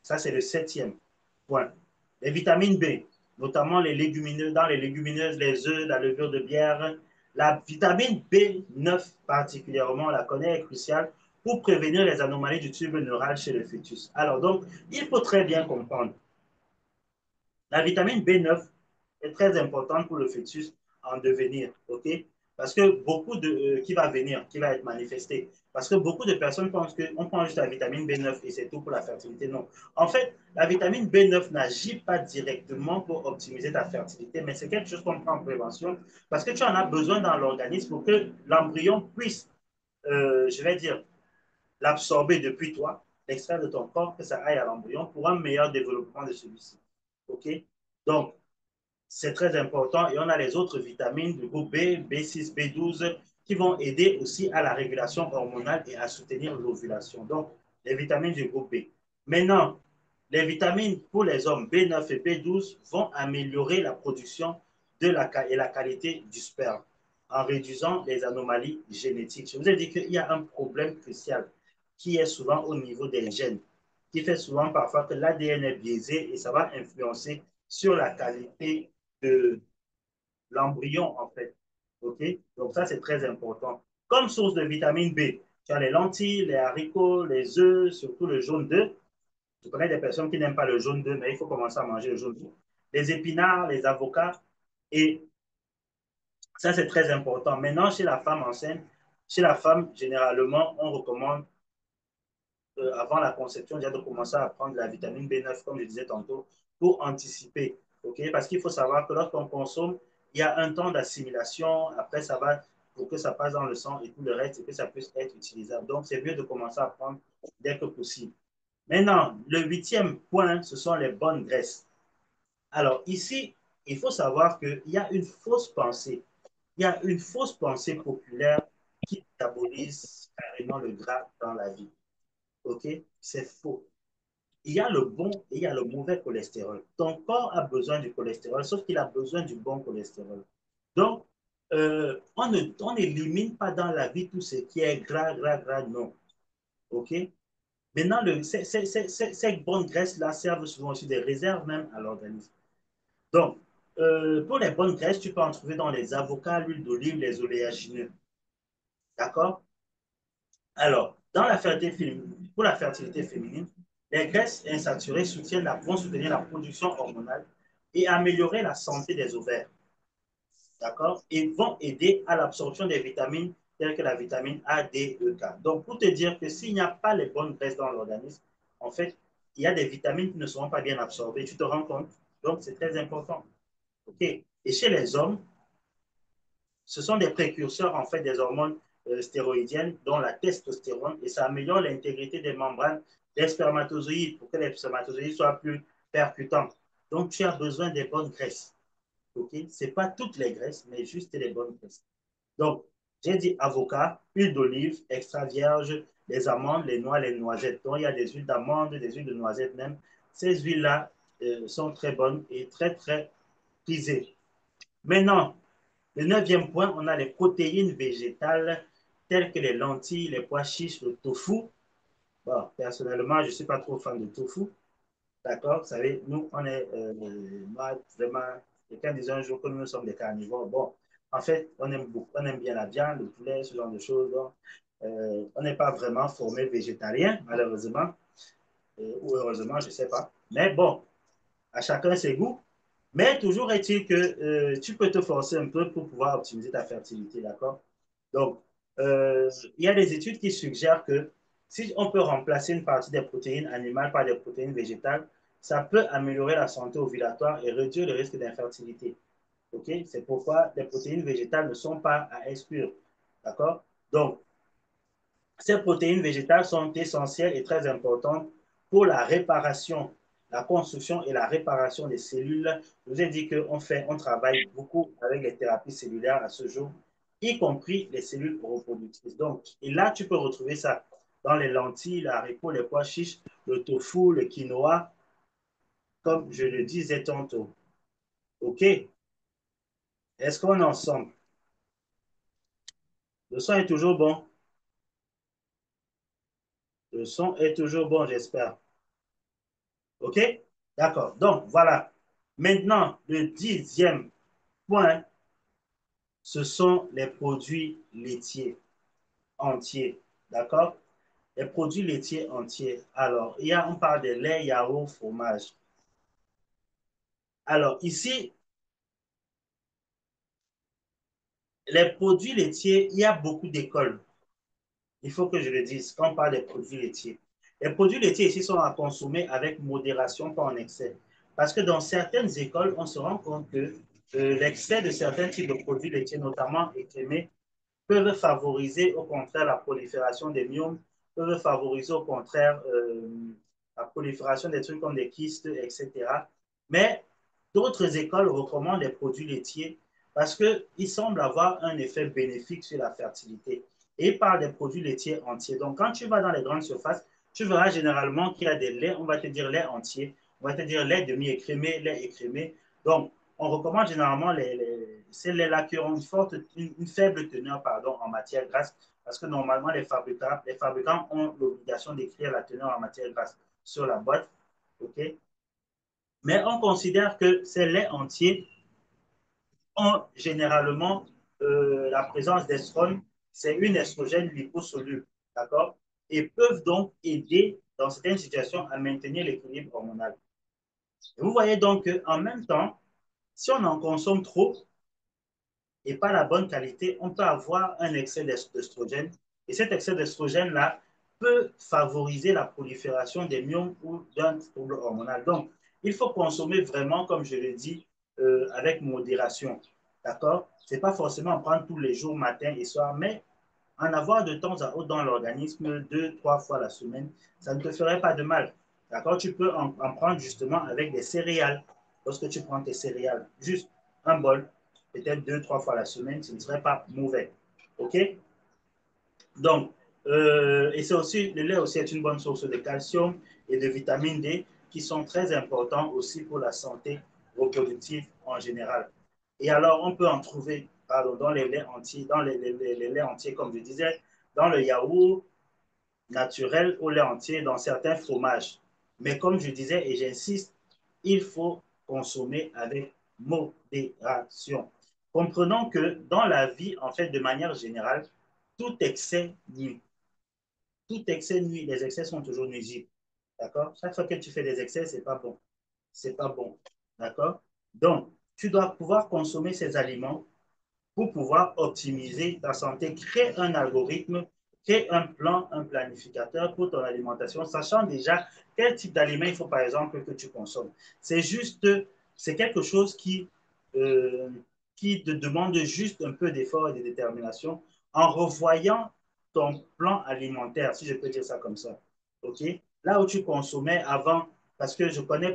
ça c'est le septième point. Les vitamines B, notamment les légumineuses, dans les légumineuses, les œufs, la levure de bière. La vitamine B9 particulièrement, on la connaît, est cruciale pour prévenir les anomalies du tube neural chez le fœtus. Alors donc, il faut très bien comprendre. La vitamine B9 est très importante pour le fœtus en devenir, ok? Parce que beaucoup de qui va venir, qui va être manifesté. Parce que beaucoup de personnes pensent qu'on prend juste la vitamine B9 et c'est tout pour la fertilité. Non. En fait, la vitamine B9 n'agit pas directement pour optimiser ta fertilité, mais c'est quelque chose qu'on prend en prévention parce que tu en as besoin dans l'organisme pour que l'embryon puisse, je vais dire, l'absorber depuis toi, l'extraire de ton corps, que ça aille à l'embryon pour un meilleur développement de celui-ci. OK? Donc, c'est très important. Et on a les autres vitamines du groupe B, B6, B12, qui vont aider aussi à la régulation hormonale et à soutenir l'ovulation. Donc, les vitamines du groupe B. Maintenant, les vitamines pour les hommes B9 et B12 vont améliorer la production et la qualité du sperme en réduisant les anomalies génétiques. Je vous ai dit qu'il y a un problème crucial qui est souvent au niveau des gènes, qui fait souvent parfois que l'ADN est biaisé et ça va influencer sur la qualité de l'embryon, en fait. OK? Donc, ça, c'est très important. Comme source de vitamine B, tu as les lentilles, les haricots, les œufs, surtout le jaune d'œuf. Je connais des personnes qui n'aiment pas le jaune d'œuf, mais il faut commencer à manger le jaune d'œuf. Les épinards, les avocats. Et ça, c'est très important. Maintenant, chez la femme enceinte, chez la femme, généralement, on recommande avant la conception, déjà de commencer à prendre la vitamine B9, comme je disais tantôt, pour anticiper. Okay? Parce qu'il faut savoir que lorsqu'on consomme, il y a un temps d'assimilation, après ça va pour que ça passe dans le sang et tout le reste, et que ça puisse être utilisable. Donc, c'est mieux de commencer à prendre dès que possible. Maintenant, le huitième point, ce sont les bonnes graisses. Alors, ici, il faut savoir qu'il y a une fausse pensée. Il y a une fausse pensée populaire qui métabolise carrément le gras dans la vie. OK? C'est faux. Il y a le bon et il y a le mauvais cholestérol. Ton corps a besoin du cholestérol, sauf qu'il a besoin du bon cholestérol. Donc, on n'élimine pas dans la vie tout ce qui est gras, gras, gras, non. OK? Maintenant, ces bonnes graisses-là servent souvent aussi des réserves même à l'organisme. Donc, pour les bonnes graisses, tu peux en trouver dans les avocats, l'huile d'olive, les oléagineux. D'accord? Alors, pour la fertilité féminine, les graisses insaturées vont soutenir la production hormonale et améliorer la santé des ovaires. D'accord? Et vont aider à l'absorption des vitamines telles que la vitamine A, D, E, K. Donc, pour te dire que s'il n'y a pas les bonnes graisses dans l'organisme, en fait, il y a des vitamines qui ne seront pas bien absorbées. Tu te rends compte? Donc, c'est très important. OK? Et chez les hommes, ce sont des précurseurs en fait des hormones stéroïdiennes, dont la testostérone, et ça améliore l'intégrité des membranes des spermatozoïdes pour que les spermatozoïdes soient plus percutants. Donc, tu as besoin des bonnes graisses. Okay? Ce n'est pas toutes les graisses, mais juste les bonnes graisses. Donc, j'ai dit avocat, huile d'olive, extra vierge, les amandes, les noix, les noisettes. Donc, il y a des huiles d'amandes, des huiles de noisettes même. Ces huiles-là sont très bonnes et très, très prisées. Maintenant, le neuvième point, on a les protéines végétales telles que les lentilles, les pois chiches, le tofu. Bon, personnellement, je ne suis pas trop fan de tofu. D'accord? Vous savez, nous, on est moi, vraiment, quelqu'un disait un jour que nous sommes des carnivores. Bon, en fait, on aime bien la viande, le poulet, ce genre de choses. Donc, on n'est pas vraiment formé végétarien, malheureusement, ou heureusement, je ne sais pas. Mais bon, à chacun ses goûts. Mais toujours est-il que tu peux te forcer un peu pour pouvoir optimiser ta fertilité, d'accord? Donc, il y a des études qui suggèrent que si on peut remplacer une partie des protéines animales par des protéines végétales, ça peut améliorer la santé ovulatoire et réduire le risque d'infertilité. OK? C'est pourquoi les protéines végétales ne sont pas à exclure. D'accord? Donc, ces protéines végétales sont essentielles et très importantes pour la réparation, la construction et la réparation des cellules. Je vous ai dit on travaille beaucoup avec les thérapies cellulaires à ce jour, y compris les cellules reproductrices. Donc, et là, tu peux retrouver ça dans les lentilles, les haricots, les pois chiches, le tofu, le quinoa, comme je le disais tantôt. OK? Est-ce qu'on est ensemble? Le son est toujours bon? Le son est toujours bon, j'espère. OK? D'accord. Donc, voilà. Maintenant, le dixième point, ce sont les produits laitiers entiers. D'accord? Les produits laitiers entiers. Alors, on parle de lait, yaourt, fromage. Alors, ici, les produits laitiers, il y a beaucoup d'écoles. Il faut que je le dise quand on parle des produits laitiers. Les produits laitiers ici sont à consommer avec modération, pas en excès. Parce que dans certaines écoles, on se rend compte que l'excès de certains types de produits laitiers, notamment écrémés, peuvent favoriser au contraire la prolifération des myomes, peuvent favoriser au contraire la prolifération des trucs comme des kystes, etc. Mais d'autres écoles recommandent les produits laitiers parce qu'ils semblent avoir un effet bénéfique sur la fertilité. Et ils parlent des produits laitiers entiers. Donc, quand tu vas dans les grandes surfaces, tu verras généralement qu'il y a des laits, on va te dire lait entier, on va te dire lait demi-écrémé, lait écrémé. Donc, on recommande généralement ces laits-là qui ont une faible teneur pardon, en matière grasse, parce que normalement, les fabricants ont l'obligation d'écrire la teneur en matière grasse sur la boîte. Okay? Mais on considère que ces laits entiers ont généralement la présence d'estrone, c'est une estrogène liposoluble, d'accord? Et peuvent donc aider dans certaines situations à maintenir l'équilibre hormonal. Et vous voyez donc qu'en même temps, si on en consomme trop, et pas la bonne qualité, on peut avoir un excès d'estrogène. Et cet excès d'estrogène-là peut favoriser la prolifération des myomes ou d'un trouble hormonal. Donc, il faut consommer vraiment, comme je l'ai dit, avec modération. D'accord? Ce n'est pas forcément en prendre tous les jours, matin et soir, mais en avoir de temps à autre dans l'organisme, 2, 3 fois la semaine, ça ne te ferait pas de mal. D'accord? Tu peux en prendre justement avec des céréales. Lorsque tu prends tes céréales, juste un bol, peut-être 2, 3 fois la semaine, ce ne serait pas mauvais. OK? Donc, et c'est aussi, le lait aussi est une bonne source de calcium et de vitamine D qui sont très importants aussi pour la santé reproductive en général. Et alors, on peut en trouver pardon, dans les laits entiers, dans les laits entiers, comme je disais, dans le yaourt naturel au lait entier, dans certains fromages. Mais comme je disais et j'insiste, il faut consommer avec modération. Comprenons que dans la vie, en fait, de manière générale, tout excès nuit. Tout excès nuit. Les excès sont toujours nuisibles. D'accord? Chaque fois que tu fais des excès, c'est pas bon. C'est pas bon. D'accord? Donc, tu dois pouvoir consommer ces aliments pour pouvoir optimiser ta santé. Crée un algorithme, crée un plan, un planificateur pour ton alimentation, sachant déjà quel type d'aliment il faut, par exemple, que tu consommes. C'est juste, c'est quelque chose euh, qui te demande juste un peu d'effort et de détermination en revoyant ton plan alimentaire, si je peux dire ça comme ça. OK? Là où tu consommais avant, parce que je connais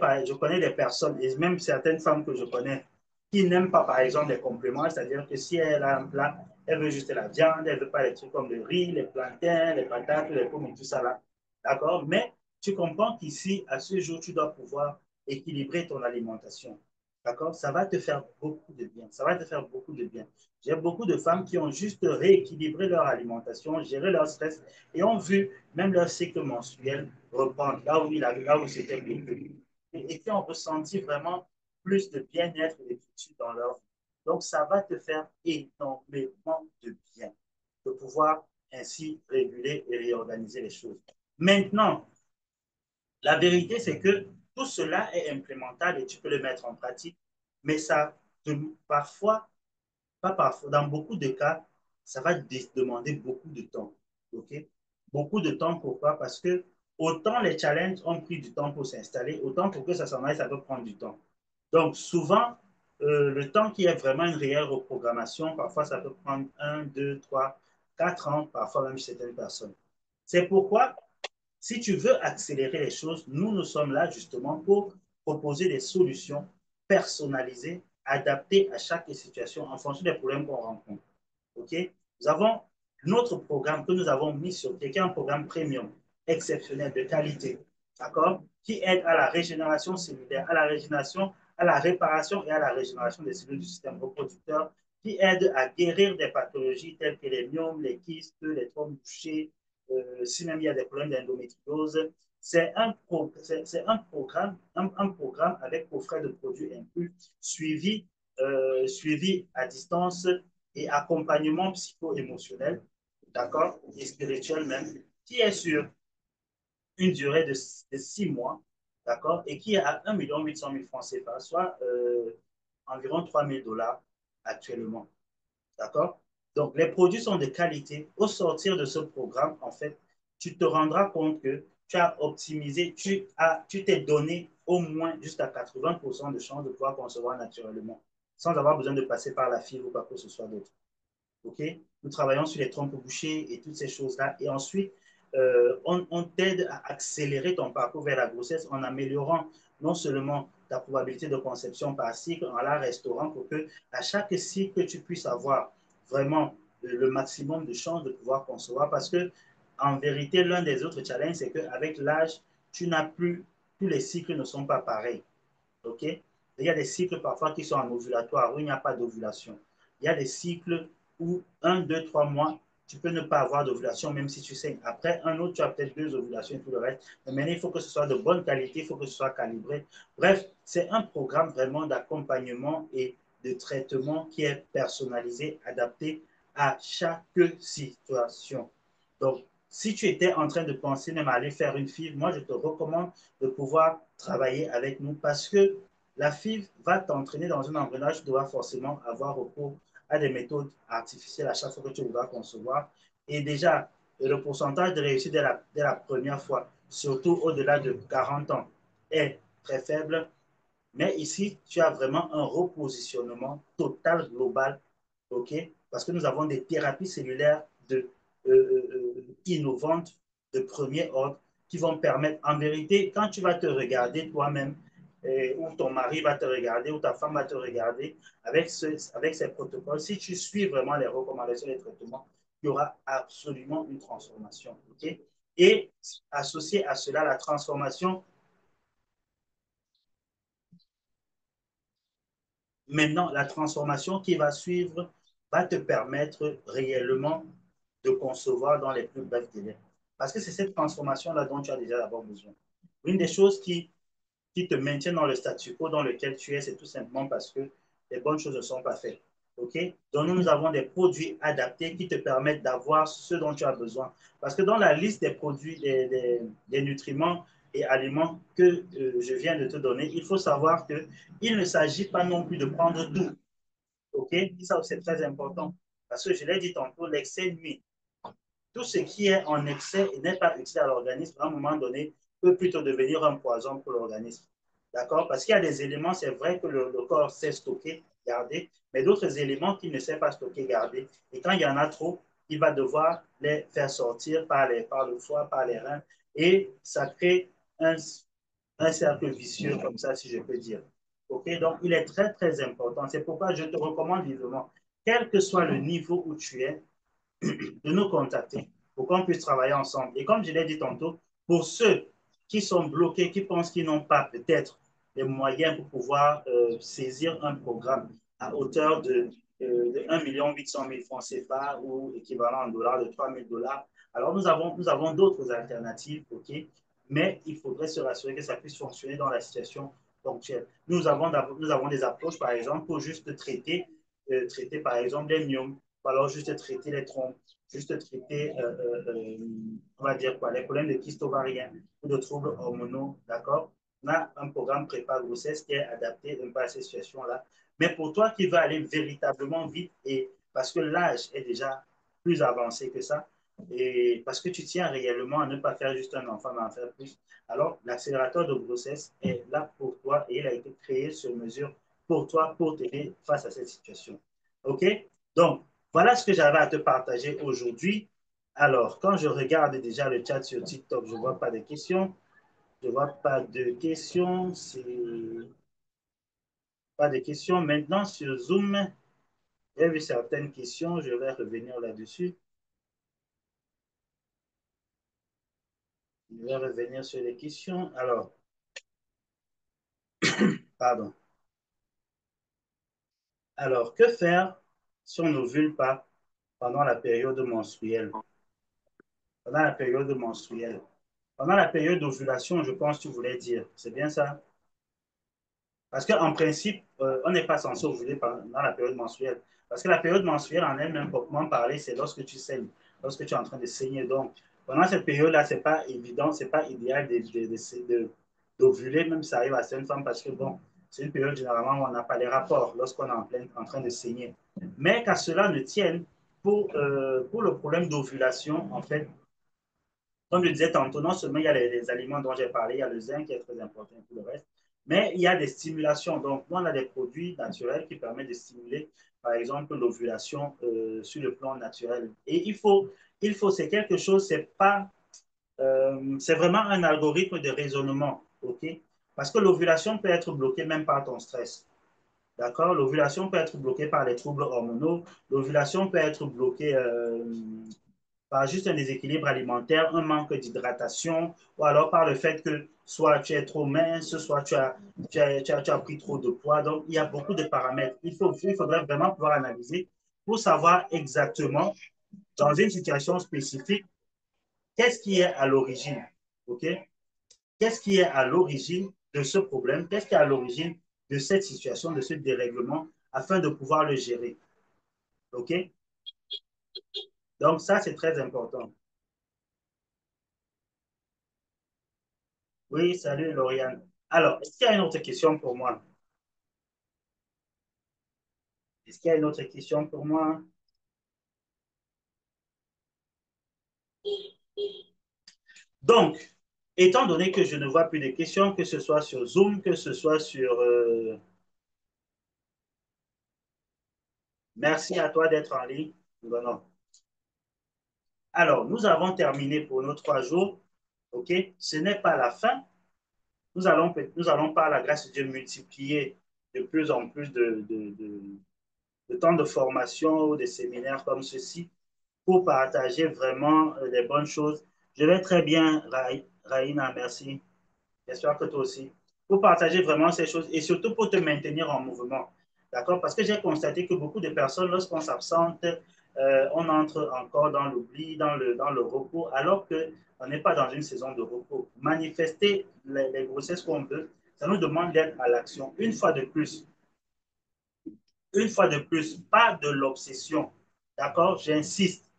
des personnes, et même certaines femmes que je connais, qui n'aime pas, par exemple, les compléments, c'est-à-dire que si elle a un plat, elle veut juste la viande, elle ne veut pas les trucs comme le riz, les plantains, les patates, les pommes et tout ça là. D'accord? Mais tu comprends qu'ici, à ce jour, tu dois pouvoir équilibrer ton alimentation. D'accord? Ça va te faire beaucoup de bien. Ça va te faire beaucoup de bien. J'ai beaucoup de femmes qui ont juste rééquilibré leur alimentation, géré leur stress et ont vu même leur cycle menstruel reprendre là où c'était bloqué. Et qui ont ressenti vraiment plus de bien-être et de quiétude dans leur vie. Donc, ça va te faire énormément de bien de pouvoir ainsi réguler et réorganiser les choses. Maintenant, la vérité, c'est que tout cela est implémentable et tu peux le mettre en pratique, mais ça, parfois, pas parfois, dans beaucoup de cas, ça va demander beaucoup de temps. OK? Beaucoup de temps, pourquoi? Parce que autant les challenges ont pris du temps pour s'installer, autant pour que ça s'en aille, ça peut prendre du temps. Donc, souvent, le temps qui est vraiment une réelle reprogrammation, parfois, ça peut prendre 1, 2, 3, 4 ans, parfois même chez certaines personnes. C'est pourquoi, si tu veux accélérer les choses, nous sommes là justement pour proposer des solutions personnalisées, adaptées à chaque situation en fonction des problèmes qu'on rencontre. OK? Nous avons notre programme que nous avons mis sur pied, qui est un programme premium, exceptionnel, de qualité, d'accord? Qui aide à la régénération cellulaire, à la régénération, à la réparation et à la régénération des cellules du système reproducteur, qui aide à guérir des pathologies telles que les myomes, les kystes, les trommes bouchées, si même il y a des problèmes d'endométriose. C'est un programme avec coffret de produits inclus, suivi à distance et accompagnement psycho-émotionnel, d'accord, et spirituel même, qui est sur une durée de 6 mois, d'accord, et qui est à 1 800 000 francs CFA, soit environ 3 000 $ actuellement, d'accord. Donc, les produits sont de qualité. Au sortir de ce programme, en fait, tu te rendras compte que tu as optimisé, tu t'es donné au moins jusqu'à 80% de chances de pouvoir concevoir naturellement, sans avoir besoin de passer par la fibre ou quoi que ce soit d'autre. OK? Nous travaillons sur les trompes bouchées et toutes ces choses-là. Et ensuite, on t'aide à accélérer ton parcours vers la grossesse en améliorant non seulement ta probabilité de conception par cycle, en la restaurant pour que à chaque cycle, tu puisses avoir vraiment le maximum de chances de pouvoir concevoir. Parce que, en vérité, l'un des autres challenges, c'est qu'avec l'âge, tu n'as plus, tous les cycles ne sont pas pareils. OK? Il y a des cycles parfois qui sont en ovulatoire où il n'y a pas d'ovulation. Il y a des cycles où 1, 2, 3 mois, tu peux ne pas avoir d'ovulation même si tu saignes. Après un autre, tu as peut-être 2 ovulations et tout le reste. Mais maintenant, il faut que ce soit de bonne qualité, il faut que ce soit calibré. Bref, c'est un programme vraiment d'accompagnement et de traitement qui est personnalisé, adapté à chaque situation. Donc, si tu étais en train de penser même à aller faire une FIV, moi, je te recommande de pouvoir travailler avec nous parce que la FIV va t'entraîner dans un engrenage. Tu dois forcément avoir recours à des méthodes artificielles à chaque fois que tu voudras concevoir. Et déjà, le pourcentage de réussite dès la première fois, surtout au-delà de 40 ans, est très faible. Mais ici, tu as vraiment un repositionnement total global, OK? Parce que nous avons des thérapies cellulaires innovantes de premier ordre qui vont permettre, en vérité, quand tu vas te regarder toi-même, ou ton mari va te regarder, ou ta femme va te regarder avec ces protocoles, si tu suis vraiment les recommandations des traitements, il y aura absolument une transformation. OK? Et associé à cela, la transformation. Maintenant, la transformation qui va suivre va te permettre réellement de concevoir dans les plus brefs délais. Parce que c'est cette transformation-là dont tu as déjà d'abord besoin. Une des choses qui te maintiennent dans le statu quo dans lequel tu es, c'est tout simplement parce que les bonnes choses ne sont pas faites. OK? Donc, nous avons des produits adaptés qui te permettent d'avoir ce dont tu as besoin. Parce que dans la liste des produits, des nutriments et aliments que je viens de te donner, il faut savoir qu'il ne s'agit pas non plus de prendre tout. OK? Ça, c'est très important. Parce que je l'ai dit tantôt, l'excès nuit. Tout ce qui est en excès et n'est pas utile à l'organisme, à un moment donné, peut plutôt devenir un poison pour l'organisme. D'accord? Parce qu'il y a des éléments, c'est vrai que le corps sait stocker, garder, mais d'autres éléments qu'il ne sait pas stocker, garder. Et quand il y en a trop, il va devoir les faire sortir par le foie, par les reins, et ça crée un cercle vicieux, comme ça, si je peux dire. OK? Donc, il est très, très important. C'est pourquoi je te recommande vivement, quel que soit le niveau où tu es, de nous contacter pour qu'on puisse travailler ensemble. Et comme je l'ai dit tantôt, pour ceux qui sont bloqués, qui pensent qu'ils n'ont pas peut-être les moyens pour pouvoir saisir un programme à hauteur de 1 800 000 francs CFA ou équivalent en dollars de 3 000 dollars, alors nous avons d'autres alternatives, OK? Mais il faudrait se rassurer que ça puisse fonctionner dans la situation ponctuelle. Nous avons des approches, par exemple, pour juste traiter par exemple, les myomes, ou alors juste traiter les trompes, juste traiter, on va dire quoi, les problèmes de kyste ovarien ou de troubles hormonaux, d'accord? On a un programme prépa grossesse qui est adapté un peu à ces situations-là. Mais pour toi qui veux aller véritablement vite, et parce que l'âge est déjà plus avancé que ça, et parce que tu tiens réellement à ne pas faire juste un enfant, mais en faire plus, alors l'accélérateur de grossesse est là pour toi et il a été créé sur mesure pour toi, pour t'aider face à cette situation. OK? Donc, voilà ce que j'avais à te partager aujourd'hui. Alors, quand je regarde déjà le chat sur TikTok, je ne vois pas de questions. Je ne vois pas de questions. Pas de questions. Maintenant, sur Zoom, j'ai vu certaines questions. Je vais revenir là-dessus. Je vais revenir sur les questions. Alors, pardon. Alors, que faire si on n'ovule pas pendant la période menstruelle? Pendant la période menstruelle. Pendant la période d'ovulation, je pense que tu voulais dire. C'est bien ça? Parce qu'en principe, on n'est pas censé ovuler pendant la période menstruelle. Parce que la période menstruelle en elle-même, proprement parler, c'est lorsque tu saignes, lorsque tu es en train de saigner. Donc, pendant cette période-là, ce n'est pas évident, ce n'est pas idéal d'ovuler, même si ça arrive à certaines femmes, parce que bon, c'est une période généralement où on n'a pas les rapports lorsqu'on est en train de saigner. Mais qu'à cela ne tienne, pour le problème d'ovulation, en fait, comme je disais tantôt, non seulement il y a les aliments dont j'ai parlé, il y a le zinc qui est très important pour le reste, mais il y a des stimulations. Donc, on a des produits naturels qui permettent de stimuler, par exemple, l'ovulation sur le plan naturel. Et c'est quelque chose, c'est vraiment un algorithme de raisonnement, ok? Parce que l'ovulation peut être bloquée même par ton stress. D'accord? L'ovulation peut être bloquée par les troubles hormonaux. L'ovulation peut être bloquée par juste un déséquilibre alimentaire, un manque d'hydratation, ou alors par le fait que soit tu es trop mince, soit tu as pris trop de poids. Donc, il y a beaucoup de paramètres. Il faudrait vraiment pouvoir analyser pour savoir exactement, dans une situation spécifique, qu'est-ce qui est à l'origine. OK? Qu'est-ce qui est à l'origine de ce problème? Qu'est-ce qui est à l'origine de cette situation, de ce dérèglement, afin de pouvoir le gérer? OK? Donc, ça, c'est très important. Oui, salut Lauriane. Alors, est-ce qu'il y a une autre question pour moi? Est-ce qu'il y a une autre question pour moi? Donc, étant donné que je ne vois plus de questions, que ce soit sur Zoom, que ce soit sur... merci à toi d'être en ligne. Bon, alors, nous avons terminé pour nos 3 jours. OK? Ce n'est pas la fin. Nous allons par la grâce de Dieu multiplier de plus en plus de temps de formation ou de séminaires comme ceci pour partager vraiment les bonnes choses. Je vais très bien, Raïna, merci. J'espère que toi aussi. Pour partager vraiment ces choses et surtout pour te maintenir en mouvement. D'accord? Parce que j'ai constaté que beaucoup de personnes, lorsqu'on s'absente, on entre encore dans l'oubli, dans le repos, alors qu'on n'est pas dans une saison de repos. Manifester les grossesses qu'on veut, ça nous demande d'être à l'action. Une fois de plus, pas de l'obsession. D'accord? J'insiste.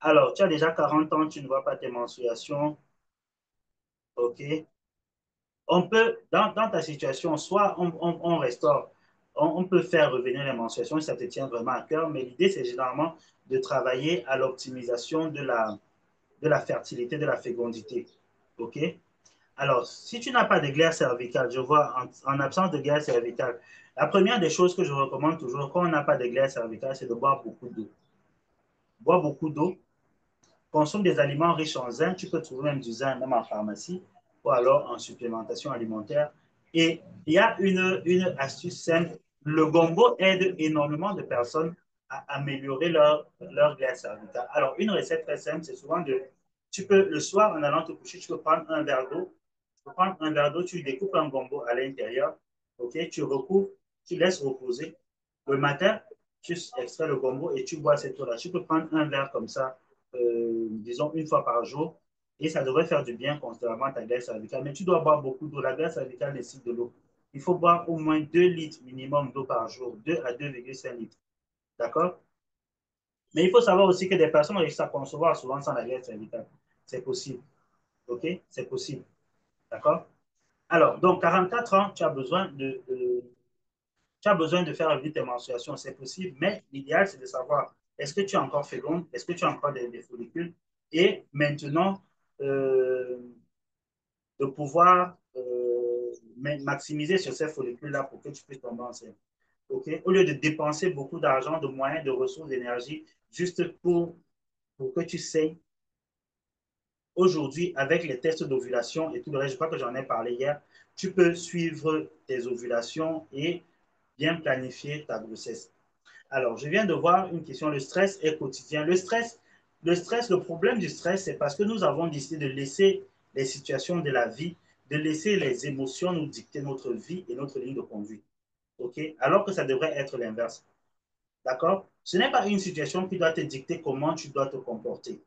Alors, tu as déjà 40 ans, tu ne vois pas tes menstruations. OK? On peut, dans ta situation, soit on restaure, on peut faire revenir les menstruations si ça te tient vraiment à cœur, mais l'idée, c'est généralement de travailler à l'optimisation de la fertilité, de la fécondité. OK? Alors, si tu n'as pas de glaire cervicale, je vois en absence de glaire cervicale, la première des choses que je recommande toujours quand on n'a pas de glaire cervicale, c'est de boire beaucoup d'eau. Boire beaucoup d'eau, consomme des aliments riches en zinc, tu peux trouver même du zinc même en pharmacie ou alors en supplémentation alimentaire. Et il y a une astuce simple. Le gombo aide énormément de personnes à améliorer leur glace cervicale. Alors, une recette très simple, c'est souvent tu peux, le soir, en allant te coucher, tu peux prendre un verre d'eau. Tu peux prendre un verre d'eau, tu découpes un gombo à l'intérieur, ok, tu recouvres, tu laisses reposer. Le matin, tu extrais le gombo et tu bois cette eau-là. Tu peux prendre un verre comme ça disons, une fois par jour. Et ça devrait faire du bien considérablement à ta graisse cervicale. Mais tu dois boire beaucoup d'eau. La graisse cervicale nécessite de l'eau. Il faut boire au moins 2 litres minimum d'eau par jour, 2 à 2,5 litres. D'accord? Mais il faut savoir aussi que des personnes réussissent à concevoir souvent sans la graisse cervicale. C'est possible. OK? C'est possible. D'accord? Alors, donc, 44 ans, tu as besoin de faire vite tes menstruations, c'est possible, mais l'idéal, c'est de savoir est-ce que tu as encore féconde, est-ce que tu as encore des follicules, et maintenant, euh, de pouvoir maximiser sur ces follicules-là pour que tu puisses tomber enceinte. Okay? Au lieu de dépenser beaucoup d'argent, de moyens, de ressources, d'énergie, juste pour que tu sais, aujourd'hui, avec les tests d'ovulation et tout le reste, je crois que j'en ai parlé hier, tu peux suivre tes ovulations et bien planifier ta grossesse. Alors, je viens de voir une question. Le stress est quotidien. Le problème du stress, c'est parce que nous avons décidé de laisser les situations de la vie, de laisser les émotions nous dicter notre vie et notre ligne de conduite. OK? Alors que ça devrait être l'inverse. D'accord? Ce n'est pas une situation qui doit te dicter comment tu dois te comporter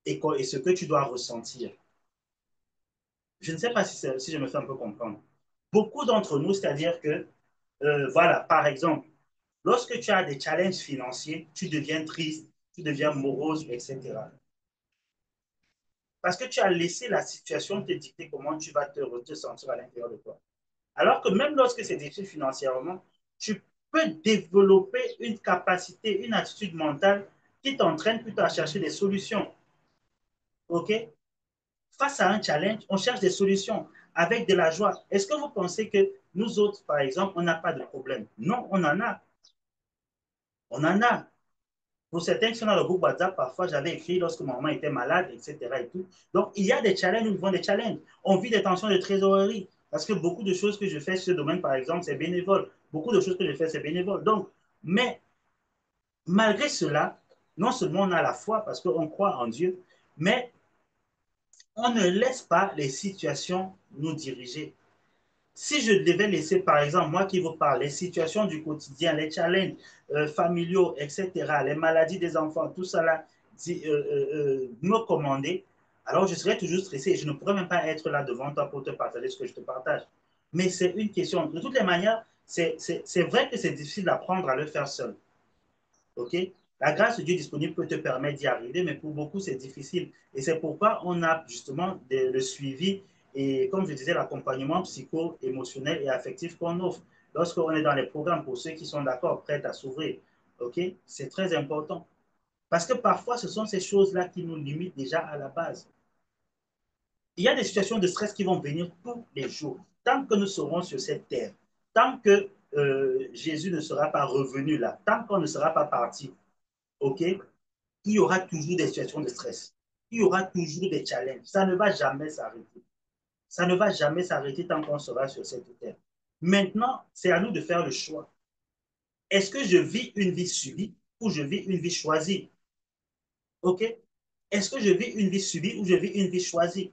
et ce que tu dois ressentir. Je ne sais pas si je me fais un peu comprendre. Beaucoup d'entre nous, c'est-à-dire que, voilà, par exemple, lorsque tu as des challenges financiers, tu deviens triste, tu deviens morose, etc. Parce que tu as laissé la situation te dicter comment tu vas te sentir à l'intérieur de toi. Alors que même lorsque c'est difficile financièrement, tu peut développer une capacité, une attitude mentale qui t'entraîne plutôt à chercher des solutions. OK? Face à un challenge, on cherche des solutions avec de la joie. Est-ce que vous pensez que nous autres, par exemple, on n'a pas de problème? Non, on en a. On en a. Pour certains qui sont dans le groupe WhatsApp, parfois j'avais écrit lorsque maman était malade, etc. Et tout. Donc, il y a des challenges, nous vivons des challenges. On vit des tensions de trésorerie. Parce que beaucoup de choses que je fais sur ce domaine, par exemple, c'est bénévole. Beaucoup de choses que je fais, c'est bénévole. Donc, mais malgré cela, non seulement on a la foi parce qu'on croit en Dieu, mais on ne laisse pas les situations nous diriger. Si je devais laisser, par exemple, moi qui vous parle, les situations du quotidien, les challenges familiaux, etc., les maladies des enfants, tout ça là, me commander, alors je serais toujours stressé et je ne pourrais même pas être là devant toi pour te partager ce que je te partage. Mais c'est une question. De toutes les manières, c'est vrai que c'est difficile d'apprendre à le faire seul. OK? La grâce de Dieu disponible peut te permettre d'y arriver, mais pour beaucoup, c'est difficile. Et c'est pourquoi on a justement le suivi et, comme je disais, l'accompagnement psycho-émotionnel et affectif qu'on offre lorsqu'on est dans les programmes pour ceux qui sont d'accord, prêts à s'ouvrir. OK? C'est très important. Parce que parfois, ce sont ces choses-là qui nous limitent déjà à la base. Il y a des situations de stress qui vont venir tous les jours. Tant que nous serons sur cette terre, tant que Jésus ne sera pas revenu là, tant qu'on ne sera pas parti, OK? Il y aura toujours des situations de stress. Il y aura toujours des challenges. Ça ne va jamais s'arrêter. Ça ne va jamais s'arrêter tant qu'on sera sur cette terre. Maintenant, c'est à nous de faire le choix. Est-ce que je vis une vie subie ou je vis une vie choisie? OK? Est-ce que je vis une vie subie ou je vis une vie choisie?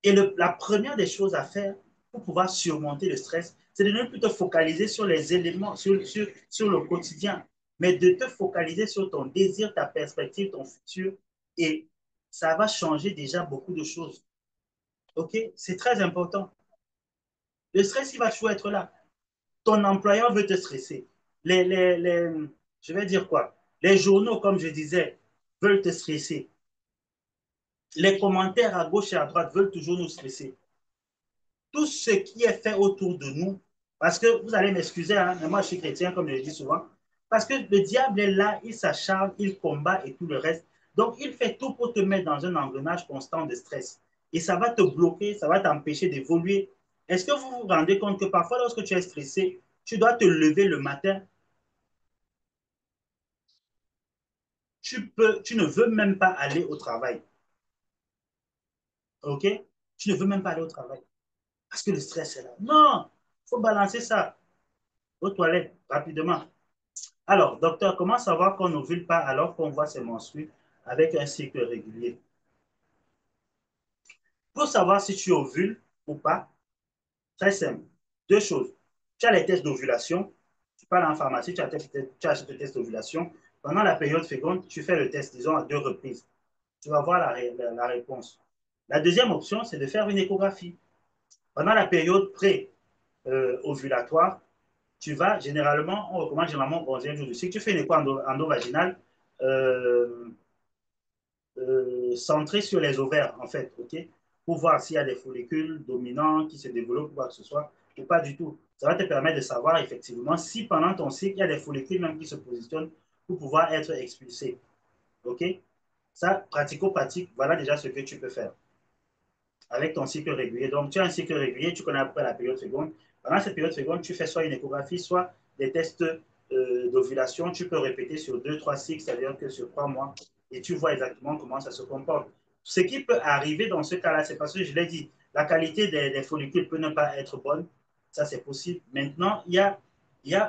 Et la première des choses à faire pour pouvoir surmonter le stress, c'est de ne plus te focaliser sur les éléments, sur le quotidien, mais de te focaliser sur ton désir, ta perspective, ton futur. Et ça va changer déjà beaucoup de choses. OK? C'est très important. Le stress, il va toujours être là. Ton employeur veut te stresser. Je vais dire quoi? Les journaux, comme je disais, veulent te stresser. Les commentaires à gauche et à droite veulent toujours nous stresser. Tout ce qui est fait autour de nous, parce que vous allez m'excuser, hein, mais moi je suis chrétien, comme je le dis souvent, parce que le diable est là, il s'acharne, il combat et tout le reste. Donc, il fait tout pour te mettre dans un engrenage constant de stress. Et ça va te bloquer, ça va t'empêcher d'évoluer. Est-ce que vous vous rendez compte que parfois, lorsque tu es stressé, tu dois te lever le matin, tu ne veux même pas aller au travail. OK? Tu ne veux même pas aller au travail parce que le stress est là. Non, il faut balancer ça aux toilettes rapidement. Alors, docteur, comment savoir qu'on n'ovule pas alors qu'on voit ses menstrues avec un cycle régulier? Pour savoir si tu ovules ou pas, très simple. Deux choses. Tu as les tests d'ovulation. Tu parles en pharmacie, tu achètes le test d'ovulation. Pendant la période féconde, tu fais le test, disons, à 2 reprises. Tu vas voir la réponse. La deuxième option, c'est de faire une échographie. Pendant la période pré-ovulatoire, tu vas généralement, on recommande généralement au 11e jour du cycle, tu fais une écho endovaginale euh, centré sur les ovaires, en fait, OK? Pour voir s'il y a des follicules dominants qui se développent ou quoi que ce soit, ou pas du tout. Ça va te permettre de savoir effectivement si pendant ton cycle, il y a des follicules même qui se positionnent pour pouvoir être expulsés. OK? Ça, pratico-pratique, voilà déjà ce que tu peux faire avec ton cycle régulier. Donc, tu as un cycle régulier, tu connais après la période seconde. Pendant cette période seconde, tu fais soit une échographie, soit des tests d'ovulation. Tu peux répéter sur 2, 3 cycles, c'est-à-dire que sur 3 mois, et tu vois exactement comment ça se comporte. Ce qui peut arriver dans ce cas-là, c'est parce que je l'ai dit, la qualité des follicules peut ne pas être bonne. Ça, c'est possible. Maintenant, vous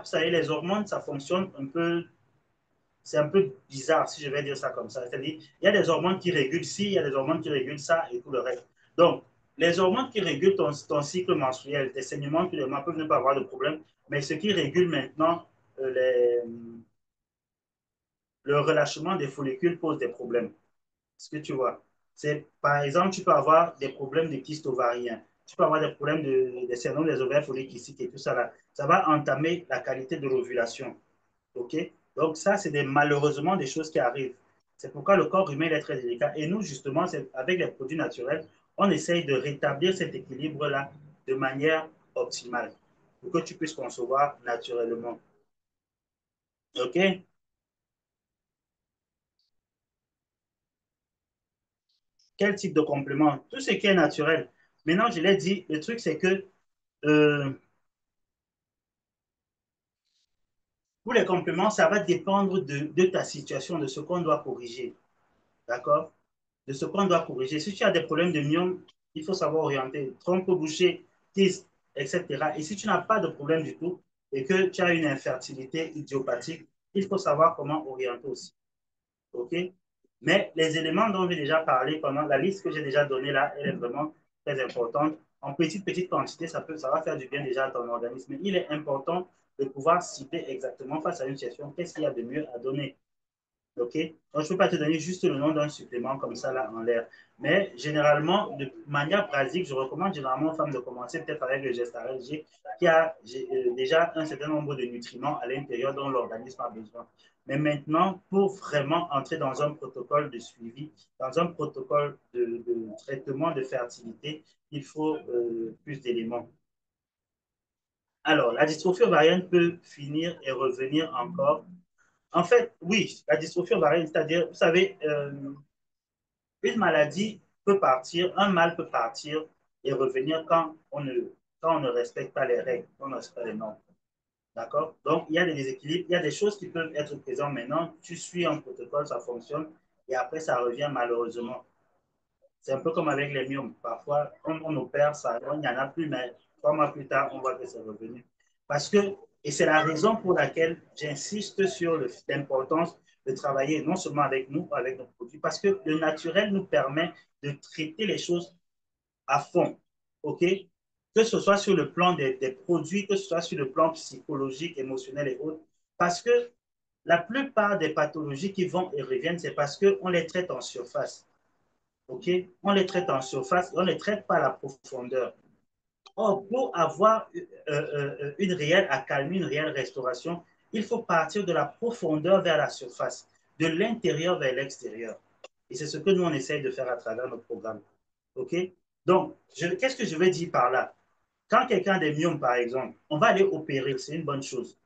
savez, les hormones, ça fonctionne un peu, c'est un peu bizarre si je vais dire ça comme ça. C'est-à-dire, il y a des hormones qui régulent ci, il y a des hormones qui régulent ça et tout le reste. Donc, les hormones qui régulent ton cycle menstruel, tes saignements, tous les mois peuvent ne pas avoir de problème, mais ce qui régule maintenant le relâchement des follicules pose des problèmes. Ce que tu vois, c'est par exemple, tu peux avoir des problèmes de kyste ovarien, tu peux avoir des problèmes de syndrome des ovaires polykystiques et tout ça là. Ça va entamer la qualité de l'ovulation. OK? Donc, ça, c'est malheureusement des choses qui arrivent. C'est pourquoi le corps humain est très délicat. Et nous, justement, avec les produits naturels, on essaye de rétablir cet équilibre-là de manière optimale. pour que tu puisses concevoir naturellement. OK? Quel type de complément? Tout ce qui est naturel. Maintenant, je l'ai dit, le truc, c'est que euh, pour les compléments, ça va dépendre de ta situation, de ce qu'on doit corriger. D'accord? De ce qu'on doit corriger. Si tu as des problèmes de myome, il faut savoir orienter. Trompe bouchée, kyste, etc. Et si tu n'as pas de problème du tout et que tu as une infertilité idiopathique, il faut savoir comment orienter aussi. OK? Mais les éléments dont j'ai déjà parlé pendant la liste que j'ai déjà donnée là, elle est vraiment très importante. En petite quantité, ça va faire du bien déjà à ton organisme. Mais il est important de pouvoir citer exactement face à une situation qu'est-ce qu'il y a de mieux à donner. OK? Donc, je ne peux pas te donner juste le nom d'un supplément comme ça là en l'air. Mais généralement, de manière pratique, je recommande généralement aux femmes de commencer peut-être avec le Gestarel G qui a déjà un certain nombre de nutriments à l'intérieur dont l'organisme a besoin. Mais maintenant, pour vraiment entrer dans un protocole de suivi, dans un protocole de traitement de fertilité, il faut plus d'éléments. Alors, la dystrophie ovarienne peut finir et revenir encore. En fait, oui, la dystrophie ovarienne, c'est-à-dire, vous savez, une maladie peut partir, un mal peut partir et revenir quand on ne respecte pas les règles, quand on ne respecte pas les normes. D'accord? Donc, il y a des déséquilibres, il y a des choses qui peuvent être présentes maintenant. Tu suis un protocole, ça fonctionne, et après, ça revient malheureusement. C'est un peu comme avec les myomes. Parfois, on opère, ça, il n'y en a plus, mais 3 mois plus tard, on voit que c'est revenu. Parce que, et c'est la raison pour laquelle j'insiste sur l'importance de travailler non seulement avec nous, avec nos produits, parce que le naturel nous permet de traiter les choses à fond. OK? Que ce soit sur le plan des produits, que ce soit sur le plan psychologique, émotionnel et autres. Parce que la plupart des pathologies qui vont et reviennent, c'est parce qu'on les traite en surface. OK? On les traite en surface, on ne les traite pas à la profondeur. Or, pour avoir une réelle accalmie, une réelle restauration, il faut partir de la profondeur vers la surface, de l'intérieur vers l'extérieur. Et c'est ce que nous, on essaye de faire à travers notre programme. OK? Donc, qu'est-ce que je veux dire par là? Quand quelqu'un a des myomes, par exemple, on va aller opérer, c'est une bonne chose.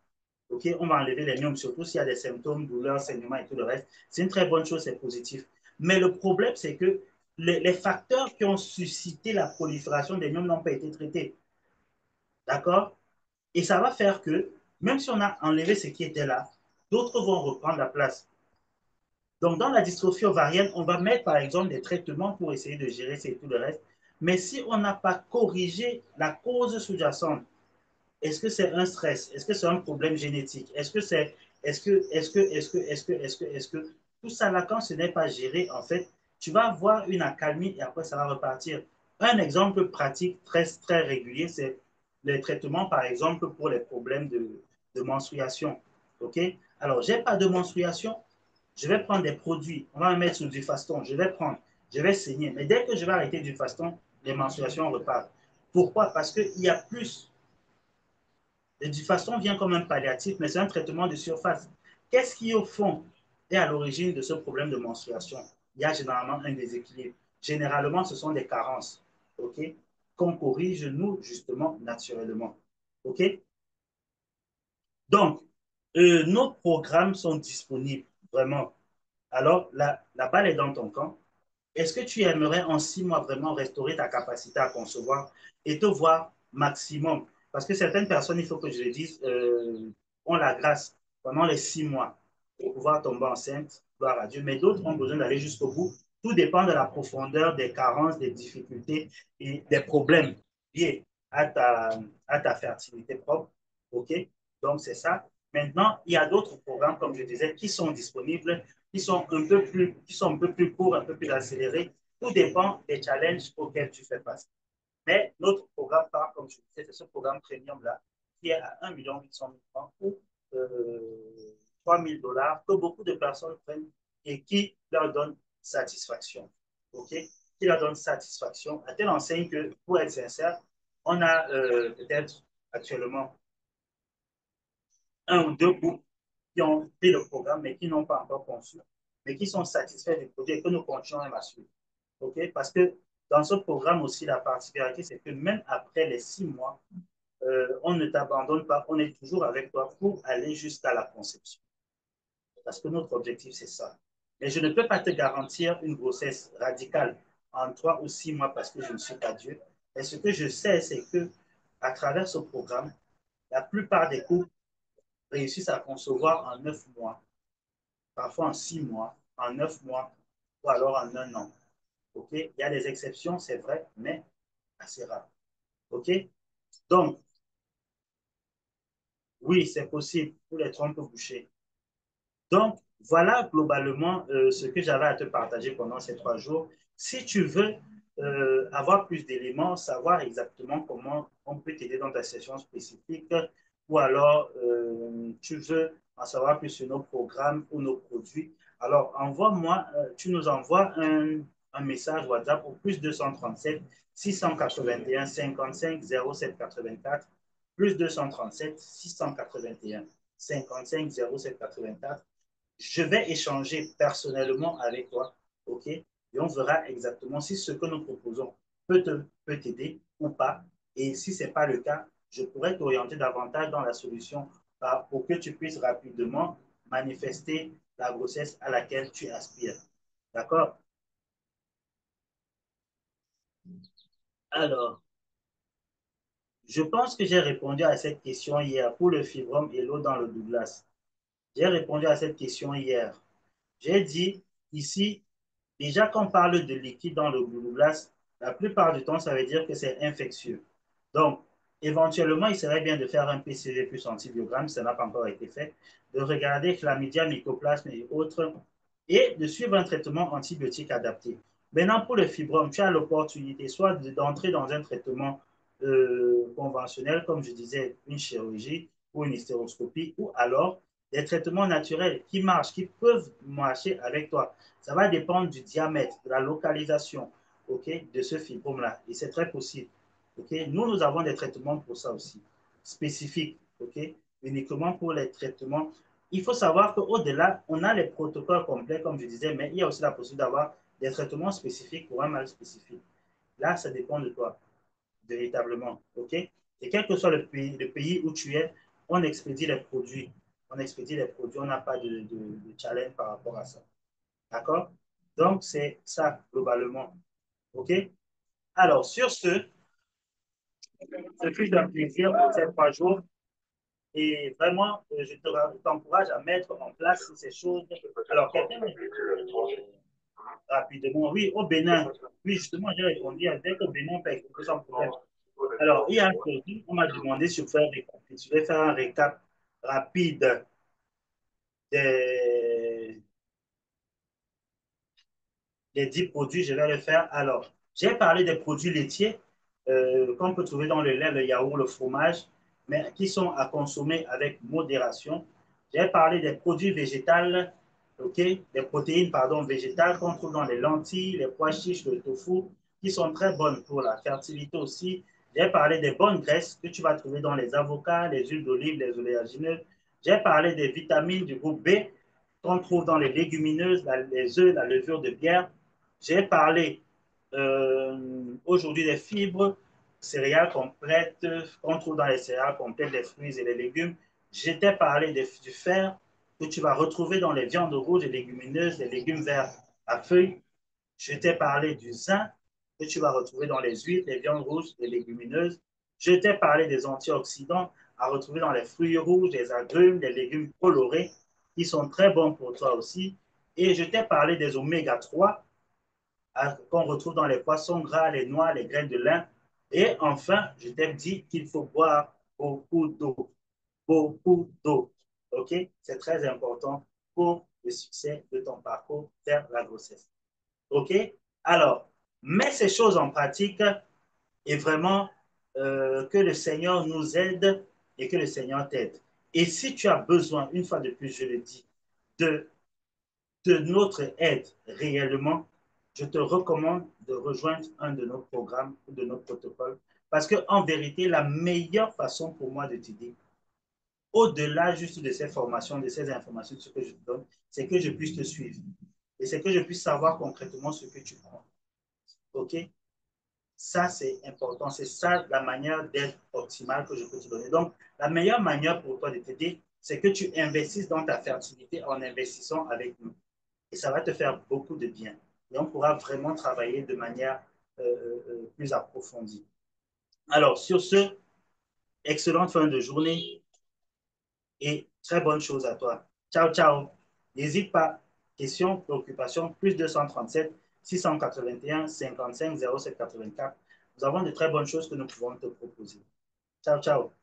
OK? On va enlever les myomes, surtout s'il y a des symptômes, douleurs, saignements et tout le reste. C'est une très bonne chose, c'est positif. Mais le problème, c'est que les facteurs qui ont suscité la prolifération des myomes n'ont pas été traités. D'accord? Et ça va faire que, même si on a enlevé ce qui était là, d'autres vont reprendre la place. Donc, dans la dystrophie ovarienne, on va mettre par exemple des traitements pour essayer de gérer et tout le reste. Mais si on n'a pas corrigé la cause sous-jacente, est-ce que c'est un stress? Est-ce que c'est un problème génétique? Est-ce que c'est, est-ce que, tout ça là, quand ce n'est pas géré, en fait, tu vas avoir une accalmie et après ça va repartir. Un exemple pratique très, très régulier, c'est les traitements, par exemple, pour les problèmes de menstruation. OK? Alors, j'ai pas de menstruation, je vais prendre des produits, on va me mettre sur du faston, je vais prendre, je vais saigner. Mais dès que je vais arrêter du faston, les menstruations repartent. Pourquoi? Parce qu'il y a plus. Le faston vient comme un palliatif, mais c'est un traitement de surface. Qu'est-ce qui, au fond, est à l'origine de ce problème de menstruation? Il y a généralement un déséquilibre. Généralement, ce sont des carences, OK, qu'on corrige, nous, justement, naturellement. OK? Donc, nos programmes sont disponibles, vraiment. Alors, la balle est dans ton camp. Est-ce que tu aimerais en 6 mois vraiment restaurer ta capacité à concevoir et te voir maximum? Parce que certaines personnes, il faut que je le dise, ont la grâce pendant les 6 mois pour pouvoir tomber enceinte, gloire à Dieu. Mais d'autres ont besoin d'aller jusqu'au bout. Tout dépend de la profondeur des carences, des difficultés et des problèmes liés à ta fertilité propre. OK? Donc, c'est ça. Maintenant, il y a d'autres programmes, comme je disais, qui sont disponibles qui sont un peu plus courts, un peu plus accélérés. Tout dépend des challenges auxquels tu fais face. Mais notre programme part, comme je disais, c'est ce programme premium-là, qui est à 1,8 million ou 3 000 dollars, que beaucoup de personnes prennent et qui leur donne satisfaction. OK? Qui leur donne satisfaction, à telle enseigne que, pour être sincère, on a peut-être actuellement un ou deux groupes qui ont pris le programme, mais qui n'ont pas encore conçu, mais qui sont satisfaits du produit et que nous continuons à suivre. OK? Parce que dans ce programme aussi, la particularité, c'est que même après les 6 mois, on ne t'abandonne pas, on est toujours avec toi pour aller jusqu'à la conception. Parce que notre objectif, c'est ça. Mais je ne peux pas te garantir une grossesse radicale en 3 ou 6 mois parce que je ne suis pas Dieu. Et ce que je sais, c'est que à travers ce programme, la plupart des couples réussissent à concevoir en 9 mois, parfois en 6 mois, en 9 mois ou alors en un an. OK? Il y a des exceptions, c'est vrai, mais assez rare. OK? Donc, oui, c'est possible pour les trompes bouchées. Donc, voilà globalement ce que j'avais à te partager pendant ces 3 jours. Si tu veux avoir plus d'éléments, savoir exactement comment on peut t'aider dans ta session spécifique, ou alors tu veux en savoir plus sur nos programmes ou nos produits, alors envoie-moi, tu nous envoies un message WhatsApp au plus 237 681 55 07 84, plus 237 681 55 07 84. Je vais échanger personnellement avec toi, OK? Et on verra exactement si ce que nous proposons peut t'aider ou pas. Et si ce n'est pas le cas, je pourrais t'orienter davantage dans la solution pour que tu puisses rapidement manifester la grossesse à laquelle tu aspires. D'accord? Alors, je pense que j'ai répondu à cette question hier pour le fibrome et l'eau dans le Douglas. J'ai répondu à cette question hier. J'ai dit, ici, déjà, quand on parle de liquide dans le glouglou-glace, la plupart du temps, ça veut dire que c'est infectieux. Donc, éventuellement, il serait bien de faire un PCV plus antibiogramme, ça n'a pas encore été fait, de regarder chlamydia, mycoplasme et autres, et de suivre un traitement antibiotique adapté. Maintenant, pour le fibrome, tu as l'opportunité soit d'entrer dans un traitement conventionnel, comme je disais, une chirurgie ou une hystéroscopie, ou alors des traitements naturels qui marchent, qui peuvent marcher avec toi. Ça va dépendre du diamètre, de la localisation, okay, de ce fibrome-là. Et c'est très possible. Okay? Nous avons des traitements pour ça aussi, spécifiques, okay? Uniquement pour les traitements. Il faut savoir qu'au-delà, on a les protocoles complets, comme je disais, mais il y a aussi la possibilité d'avoir des traitements spécifiques pour un mal spécifique. Là, ça dépend de toi, véritablement. Okay? Et quel que soit le pays où tu es, on expédie les produits. On expédie les produits, on n'a pas de challenge par rapport à ça. D'accord? Donc, c'est ça, globalement. OK? Alors, sur ce fut un plaisir pour ces 3 jours. Et vraiment, je t'encourage à mettre en place ces choses. Alors, quelqu'un m'a dit rapidement, oui, au Bénin. Oui, justement, j'ai répondu, dès qu'au Bénin, on peut expliquer sans problème. Alors, il y a un produit, on m'a demandé si je vais faire un récap rapide des, les 10 produits, je vais le faire. Alors, j'ai parlé des produits laitiers qu'on peut trouver dans le lait, le yaourt, le fromage, mais qui sont à consommer avec modération. J'ai parlé des produits végétaux, ok, des protéines pardon, végétales qu'on trouve dans les lentilles, les pois chiches, le tofu, qui sont très bonnes pour la fertilité aussi. J'ai parlé des bonnes graisses que tu vas trouver dans les avocats, les huiles d'olive, les oléagineux. J'ai parlé des vitamines du groupe B qu'on trouve dans les légumineuses, les œufs, la levure de bière. J'ai parlé aujourd'hui des fibres, céréales complètes, qu'on trouve dans les céréales complètes, les fruits et les légumes. J'étais parlé du fer que tu vas retrouver dans les viandes rouges et légumineuses, les légumes verts à feuilles. Je t'ai parlé du zinc que tu vas retrouver dans les huîtres, les viandes rouges et légumineuses. Je t'ai parlé des antioxydants à retrouver dans les fruits rouges, les agrumes, les légumes colorés, qui sont très bons pour toi aussi. Et je t'ai parlé des oméga 3 qu'on retrouve dans les poissons gras, les noix, les graines de lin. Et enfin, je t'ai dit qu'il faut boire beaucoup d'eau. Beaucoup d'eau. OK? C'est très important pour le succès de ton parcours vers la grossesse. OK? Alors, mets ces choses en pratique et vraiment que le Seigneur nous aide et que le Seigneur t'aide. Et si tu as besoin, une fois de plus, je le dis, de notre aide réellement, je te recommande de rejoindre un de nos programmes ou de nos protocoles parce qu'en vérité, la meilleure façon pour moi de t'aider, au-delà juste de ces formations, de ces informations, de ce que je te donne, c'est que je puisse te suivre et c'est que je puisse savoir concrètement ce que tu prends. OK? Ça, c'est important. C'est ça la manière d'être optimale que je peux te donner. Donc, la meilleure manière pour toi de t'aider, c'est que tu investisses dans ta fertilité en investissant avec nous. Et ça va te faire beaucoup de bien. Et on pourra vraiment travailler de manière plus approfondie. Alors, sur ce, excellente fin de journée et très bonne chose à toi. Ciao, ciao. N'hésite pas. Question, préoccupation, plus 237 681 55 07 84. Nous avons de très bonnes choses que nous pouvons te proposer. Ciao, ciao.